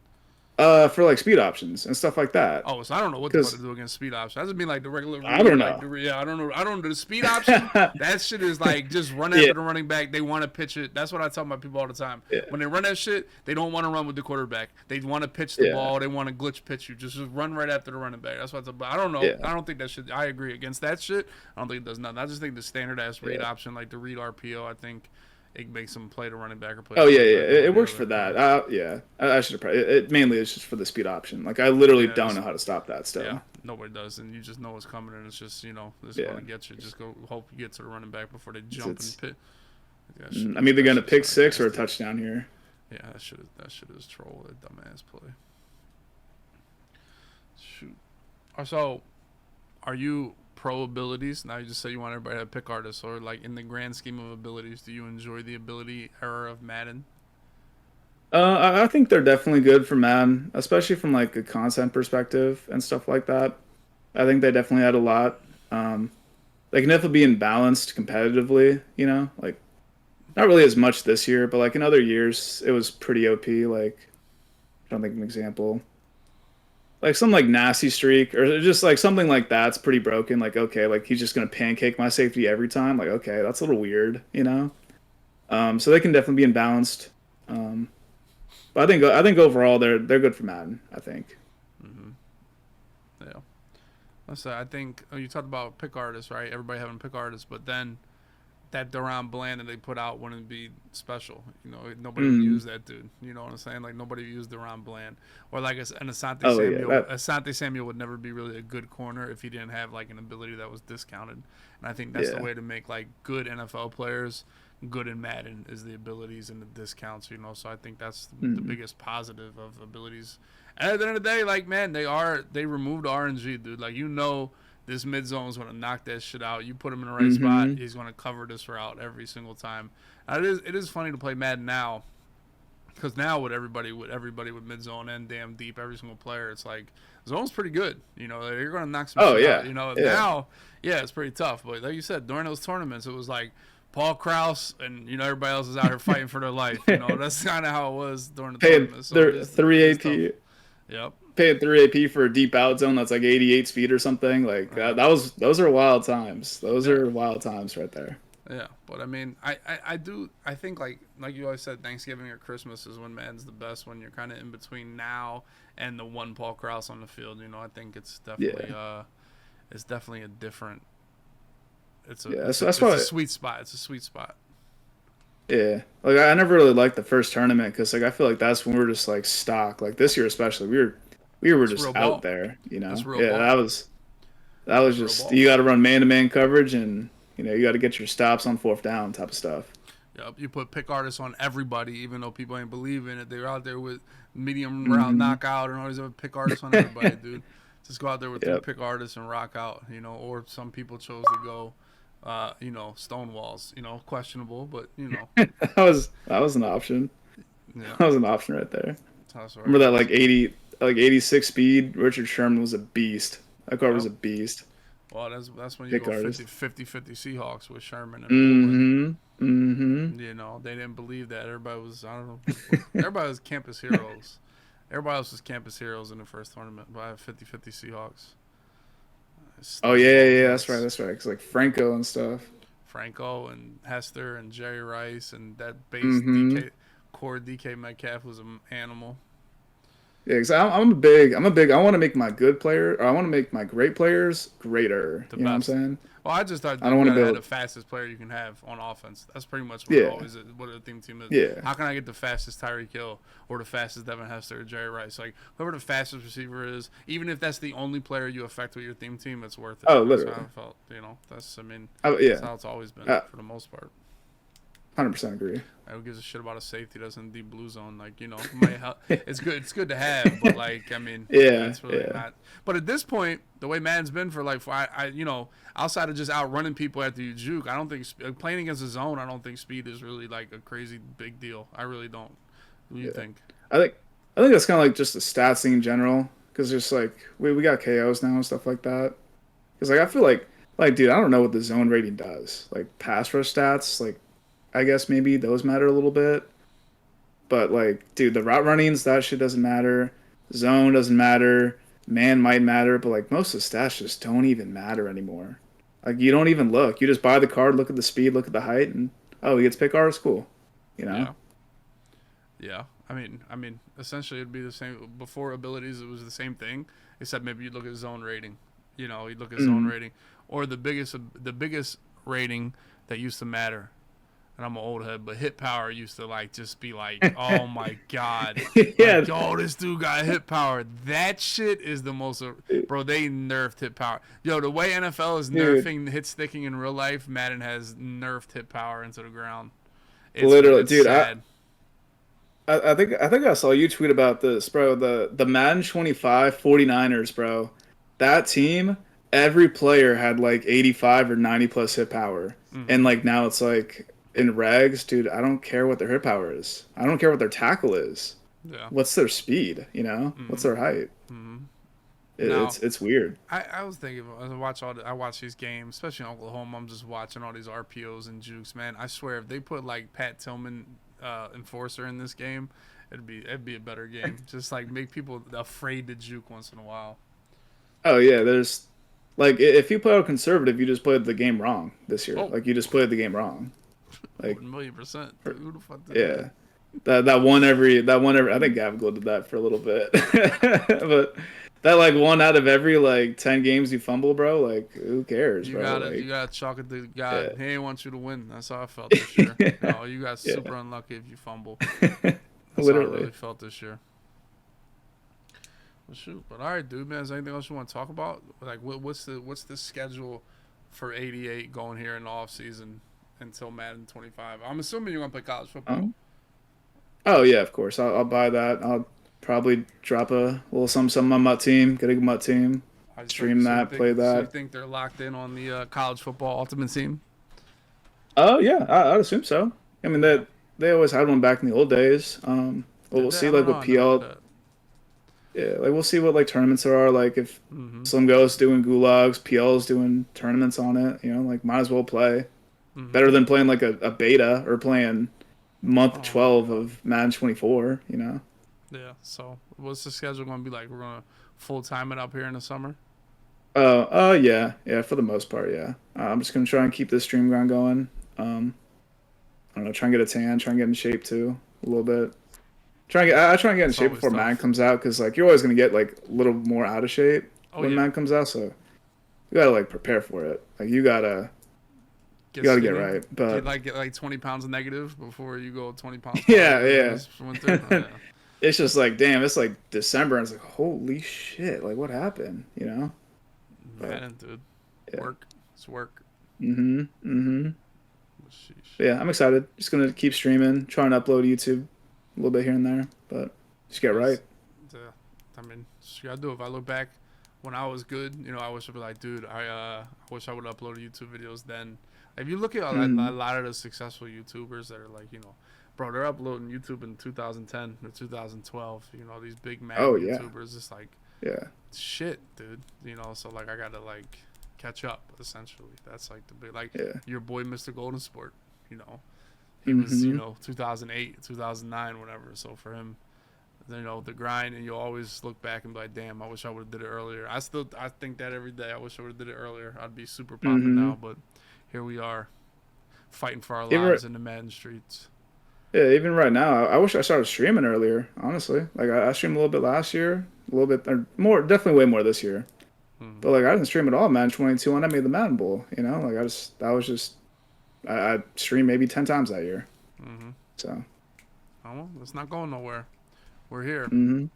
for like speed options and stuff like that. Oh, so I don't know what the fuck to Because do against speed option. That doesn't mean like the regular I read, don't like know. yeah, I don't know. I don't know the speed option. That shit is like just run Yeah, after the running back. They want to pitch it. That's what I tell my people all the time. yeah, When they run that shit, they don't want to run with the quarterback. They want to pitch the yeah, ball. They want to glitch pitch you. Just run right after the running back. That's what I tell. But I don't know. yeah, I don't think that shit. I agree against that shit. I don't think it does nothing. I just think the standard ass read yeah. option, like the read RPO, I think it makes them play the running back or play the Oh yeah, yeah. quarterback one or It the works other. for that. Yeah, I should have probably. It mainly is just for the speed option. Like I literally Yeah, don't know how to stop that yeah, still. nobody does, and you just know it's coming, and it's just it's Yeah, going to get you. Just go hope you get to the running back before they it's, jump and it's pit. I'm either That gonna shit's pick kind of six or a nasty. touchdown here. Yeah, that shit is troll. That dumbass play. Shoot. So, are you pro abilities? Now you just say you want everybody to pick artists, or like in the grand scheme of abilities, do you enjoy the ability era of Madden? I think they're definitely good for Madden, especially from like a content perspective and stuff like that. I think they definitely add a lot. They can definitely be imbalanced competitively, like not really as much this year, but like in other years, it was pretty OP. Like, I don't think of an example. Like some like nasty streak or just like something like that's pretty broken. Like, okay, like he's just gonna pancake my safety every time. Like, okay, that's a little weird. So they can definitely be imbalanced. Um, but I think overall they're good for Madden. I think. Mm-hmm. Yeah. I think you talked about pick artists, right? Everybody having pick artists, but then that Duran Bland that they put out wouldn't be special. Nobody would Mm. use that dude. You know what I'm saying? Like nobody used Duran Bland, or like an Asante Oh yeah, Samuel. that. Asante Samuel would never be really a good corner if he didn't have like an ability that was discounted. And I think that's the Yeah. way to make like good NFL players good in Madden is the abilities and the discounts. So I think that's the Mm. biggest positive of abilities. And at the end of the day, like man, they removed RNG, dude. Like this mid zone is going to knock that shit out. You put him in the right spot, Hmm. he's going to cover this route every single time. It is funny to play Madden now because now with mid zone and damn deep, every single player, it's like zone's pretty good. You're going to knock some Oh shit out. yeah, yeah. Now, yeah, it's pretty tough. But like you said, during those tournaments, it was like Paul Kraus and everybody else is out here fighting for their life. That's kind of how it was during the Paid tournament. So their three it is tough. AP. Yep. Paid 3 AP for a deep out zone that's like 88 speed or something. Like Uh-huh. those are wild times. Those Yeah. are wild times right there. Yeah, but I mean, I think like you always said, Thanksgiving or Christmas is when Madden's the best, when you're kind of in between now and the one Paul Krause on the field. You know, I think Yeah, it's definitely a different. yeah. So that's It's a why. sweet spot. It's a sweet spot. Yeah, like I never really liked the first tournament because like I feel like that's when we were just like stock. Like this year especially, we were It's just real out ball. there. You That's know. real Yeah, ball. that was That's real just ball. you got to run man to man coverage and you got to get your stops on fourth down type of stuff. Yep, you put pick artists on everybody, even though people ain't believe in it. They're out there with medium route Hmm. knockout and all these other pick artists on everybody, dude. Just go out there with three Yep. pick artists and rock out, you know. Or some people chose to go, stone walls, questionable, but That was an option. yeah, That was an option right there. that's what Remember it that is. 86 speed. Richard Sherman was a beast. That car was Yep. a beast. Well, that's when you Pick go artist. 50-50 Seahawks with Sherman and Woolen. Mm-hmm. Mm-hmm. You know, they didn't believe that. Everybody was, I don't know, everybody was campus heroes. Everybody else was campus heroes in the first tournament by 50-50 Seahawks. Oh yeah, yeah, Stonewall yeah, that's right, Jets. that's right. Cause like Franco and stuff. Franco and Hester and Jerry Rice and that base Mm-hmm. DK Metcalf was an animal. Yeah, cause I'm a big. I want to make my good player, or I want to make my great players greater. The You know what I'm best. saying? Well, I just thought I that don't you want to gotta have build. the fastest player you can have on offense. That's pretty much what it Yeah, always is, what a team is. yeah. How can I get the fastest Tyreek Hill or the fastest Devin Hester or Jerry Rice? Like whoever the fastest receiver is, even if that's the only player you affect with your team, it's worth it. Oh, That's how literally. I felt. That's I mean, Oh, that's yeah. how it's always been for the most part. 100% agree. Who gives a shit about a safety that's in deep blue zone? Like it might help. It's good. It's good to have, but like I mean, Yeah, it's really yeah. not. But at this point, the way Madden's been for like, outside of just outrunning people after you juke, I don't think playing against a zone. I don't think speed is really like a crazy big deal. I really don't. What do you Yeah. think? I think I think that's kind of like just the stats thing in general. Because just like we got KOs now and stuff like that. Because like I feel like dude, I don't know what the zone rating does. Like pass rush stats, like I guess maybe those matter a little bit. But like, dude, the route runnings, that shit doesn't matter. Zone doesn't matter. Man might matter, but like most of the stats just don't even matter anymore. Like you don't even look. You just buy the card, look at the speed, look at the height, and oh, he gets pick ours, cool. You know? Yeah, yeah. Essentially, it'd be the same before abilities. It was the same thing, except maybe you look at zone rating. You look at zone Mm. rating, or the biggest rating that used to matter, and I'm an old head, but hit power used to like just be like, oh my god, Yeah, like yo, this dude got hit power. That shit is the most, bro. They nerfed hit power. Yo, the way NFL is dude, nerfing hit sticking in real life, Madden has nerfed hit power into the ground. literally, It's dude. sad. I think I saw you tweet about this, bro. The Madden 25 49ers, bro. That team, every player had like 85 or 90 plus hit power. And Mm-hmm. like now it's like in regs, dude, I don't care what their hit power is. I don't care what their tackle is. Yeah. What's their speed, you know? What's Mm-hmm. their height? Mm-hmm. Now, It's weird. I was thinking, I watch these games, especially in Oklahoma. I'm just watching all these RPOs and jukes, man. I swear, if they put like Pat Tillman, enforcer in this game, it'd be a better game. Just like make people afraid to juke once in a while. Oh yeah, there's like if you play out conservative, you just played the game wrong this year. Oh, Like you just played the game wrong. Like 1,000,000%. Dude, who the fuck did that? yeah. That one every I think Gavigle did that for a little bit. But that like one out of every like 10 games you fumble, bro, like who cares, You bro? gotta you Like gotta chalk it to God. yeah. He ain't want you to win. That's how I felt this year. Yeah. No, you got Yeah. super unlucky if you fumble. That's how I Literally. really felt this year. Well, shoot, but all right, dude, man. Is there anything else you want to talk about? Like, what's the schedule for 88 going here in the off season until Madden 25? I'm assuming you're gonna play college football. Um, oh yeah, of course. I'll buy that. I'll probably drop a little some on my team, get a Mutt team, stream that, play So you that. think they're locked in on the college football ultimate team? Oh yeah, I'd assume so. I mean Yeah. they always had one back in the old days. Well, Did we'll they? see I don't like know. what I never heard PL. that. Yeah, like we'll see what like tournaments there are. Like if Mm-hmm. Slim Ghost doing gulags, PL's doing tournaments on it. You know, like might as well play. Mm-hmm. Better than playing like a beta or playing month Oh my 12 god. of Madden 24. You know. Yeah. So what's the schedule gonna be like? We're gonna full time it up here in the summer. Yeah, yeah. For the most part, yeah. I'm just gonna try and keep this stream ground going. I don't know, try and get a tan, try and get in shape too a little bit. I try and get in It's shape always before Madden tough. comes out because like you're always gonna get like a little more out of shape Oh when yeah, Madden comes out, so you gotta like prepare for it. Like you get gotta get skinny. right. But Get like 20 pounds negative before you go 20 pounds positive in yeah, this winter. Oh, yeah. yeah. It's just like damn, it's like December and it's like holy shit, like what happened, you know? But Madden, dude. yeah. Work. It's work. Mm-hmm. Sheesh. But yeah, I'm excited. Just gonna keep streaming, try and upload YouTube a little bit here and there, but just get right. That's, yeah. I mean, just gotta do it. If I look back when I was good, I wish I'd be like, dude, I wish I would upload YouTube videos then. If you look at a Mm. lot of the successful YouTubers that are like, bro, they're uploading YouTube in 2010 or 2012. These big Oh Madden yeah, YouTubers, it's like, yeah, shit, dude. So like I gotta like catch up essentially. That's like the big like yeah. your boy Mr. Golden Sport. He was Mm-hmm. 2008, 2009, whatever. So for him, the grind, and you'll always look back and be like, damn, I wish I would have did it earlier. I think that every day. I wish I would have did it earlier. I'd be super popping Mm-hmm. now, but here we are, fighting for our Even lives in the Madden streets. yeah, even right now, I wish I started streaming earlier. Honestly, like I streamed a little bit last year, a little bit or more, definitely way more this year. Mm-hmm. But like I didn't stream at all, Madden 22 when I made the Madden Bowl. Like that was just I streamed maybe 10 times that year. Mm-hmm. So. Oh well, it's not going nowhere. We're here. Mm-hmm.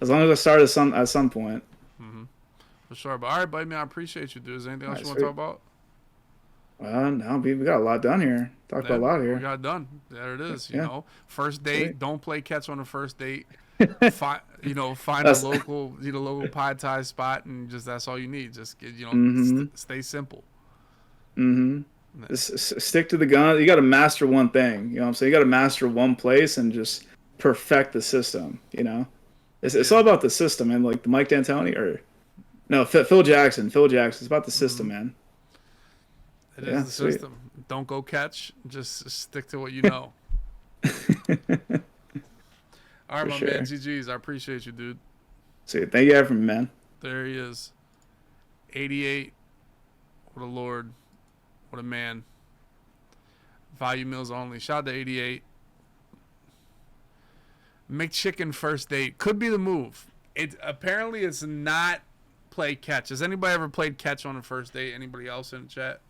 As long as I start at some point. Mm-hmm. For sure. But all right, buddy, man, I appreciate you, dude. Is there anything All else right, you want to talk sweet. about? No, we got a lot done here. Talked Yeah, about a lot we here. got it done. There it is. Yeah, First sweet. date. Don't play catch on the first date. Find a That's local pie tie spot, and just that's all you need. Just mm-hmm. stay simple. Mm-hmm. Yeah. Just stick to the gun. You got to master one thing. You know what I'm saying? You got to master one place and just perfect the system. It's all Yeah. about the system and like the Mike D'Antoni or no Phil Jackson. Phil Jackson. It's about the Mm-hmm. system, man. It is Yeah, the sweet. system. Don't go catch. Just stick to what you know. All right, For my man. sure. GG's. I appreciate you, dude. Sweet. Thank you for me, man. There he is. 88. What a lord. What a man. Value meals only. Shout out to 88. McChicken first date could be the move. It's not play catch. Has anybody ever played catch on a first date? Anybody else in the chat?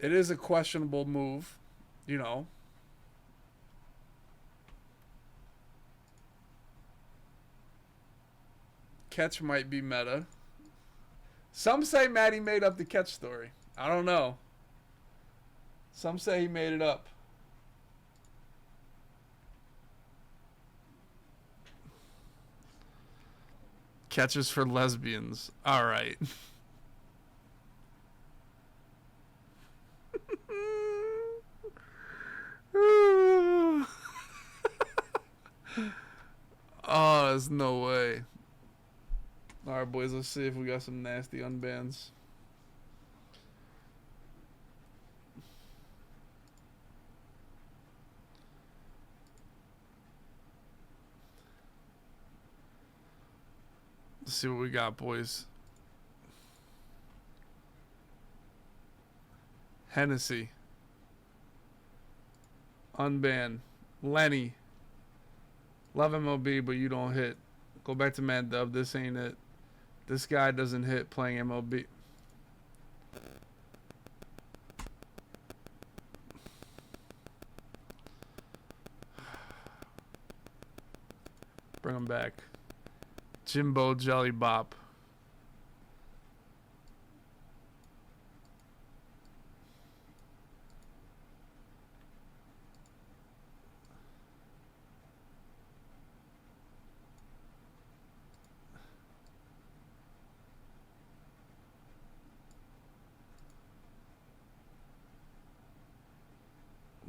It is a questionable move, you know. Catch might be meta. Some say Maddie made up the catch story. I don't know. Some say he made it up. Catches for lesbians. All right. Oh, there's no way. All right, boys. Let's see if we got some nasty unbans. Let's see what we got, boys. Hennessy. Unban. Lenny. Love MLB, but you don't hit. Go back to Mad Dub. This ain't it. This guy doesn't hit playing MLB. Bring him back. Jimbo Jelly Bop.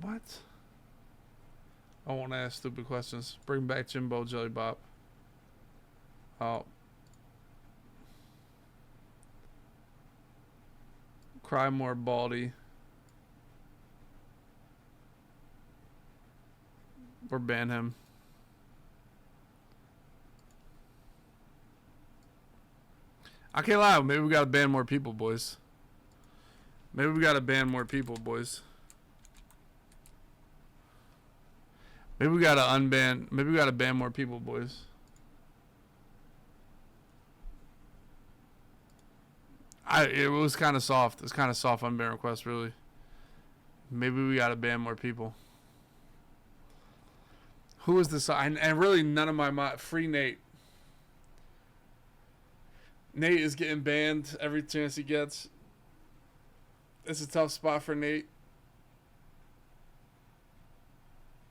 What? I won't ask stupid questions. Bring back Jimbo Jelly Bop. Oh. Cry more Baldy. Or ban him. I can't lie. Maybe we gotta ban more people, boys. Maybe we gotta ban more people, boys. Maybe we gotta unban. Maybe we gotta ban more people, boys. It was kind of soft. It's kind of soft unban request, really. Maybe we gotta ban more people. Who is this? And really, none of my free Nate. Nate is getting banned every chance he gets. It's a tough spot for Nate.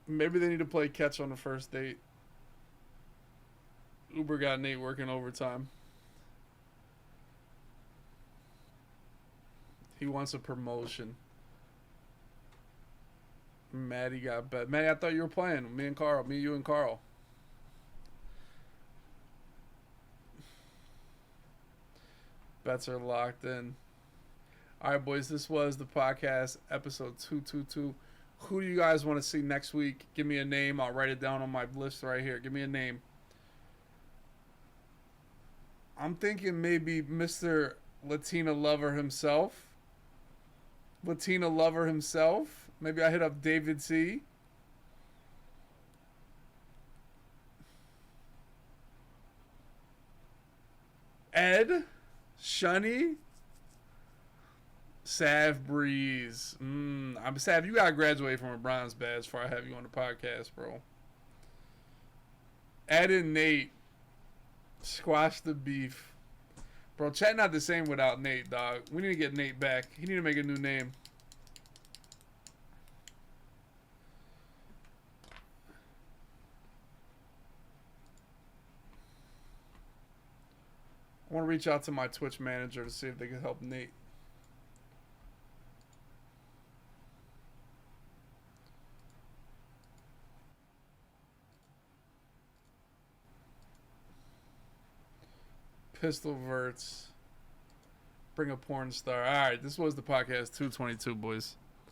Maybe they need to play catch on the first date. Uber got Nate working overtime. He wants a promotion. Maddie got bet. Maddie, I thought you were playing. Me and Carl. Me, you, and Carl. Bets are locked in. All right, boys. This was the podcast, episode 222. Who do you guys want to see next week? Give me a name. I'll write it down on my list right here. Give me a name. I'm thinking maybe Mr. Latina Lover himself. Latina Lover himself. Maybe I hit up David C. Ed. Shunny. Sav Breeze. I'm Sav. You gotta graduate from a bronze badge before I have you on the podcast, bro. Ed and Nate. Squash the beef. Bro, chat not the same without Nate, dog. We need to get Nate back. He need to make a new name. I want to reach out to my Twitch manager to see if they can help Nate. Pistol Verts. Bring a porn star. All right, this was the podcast 222, boys.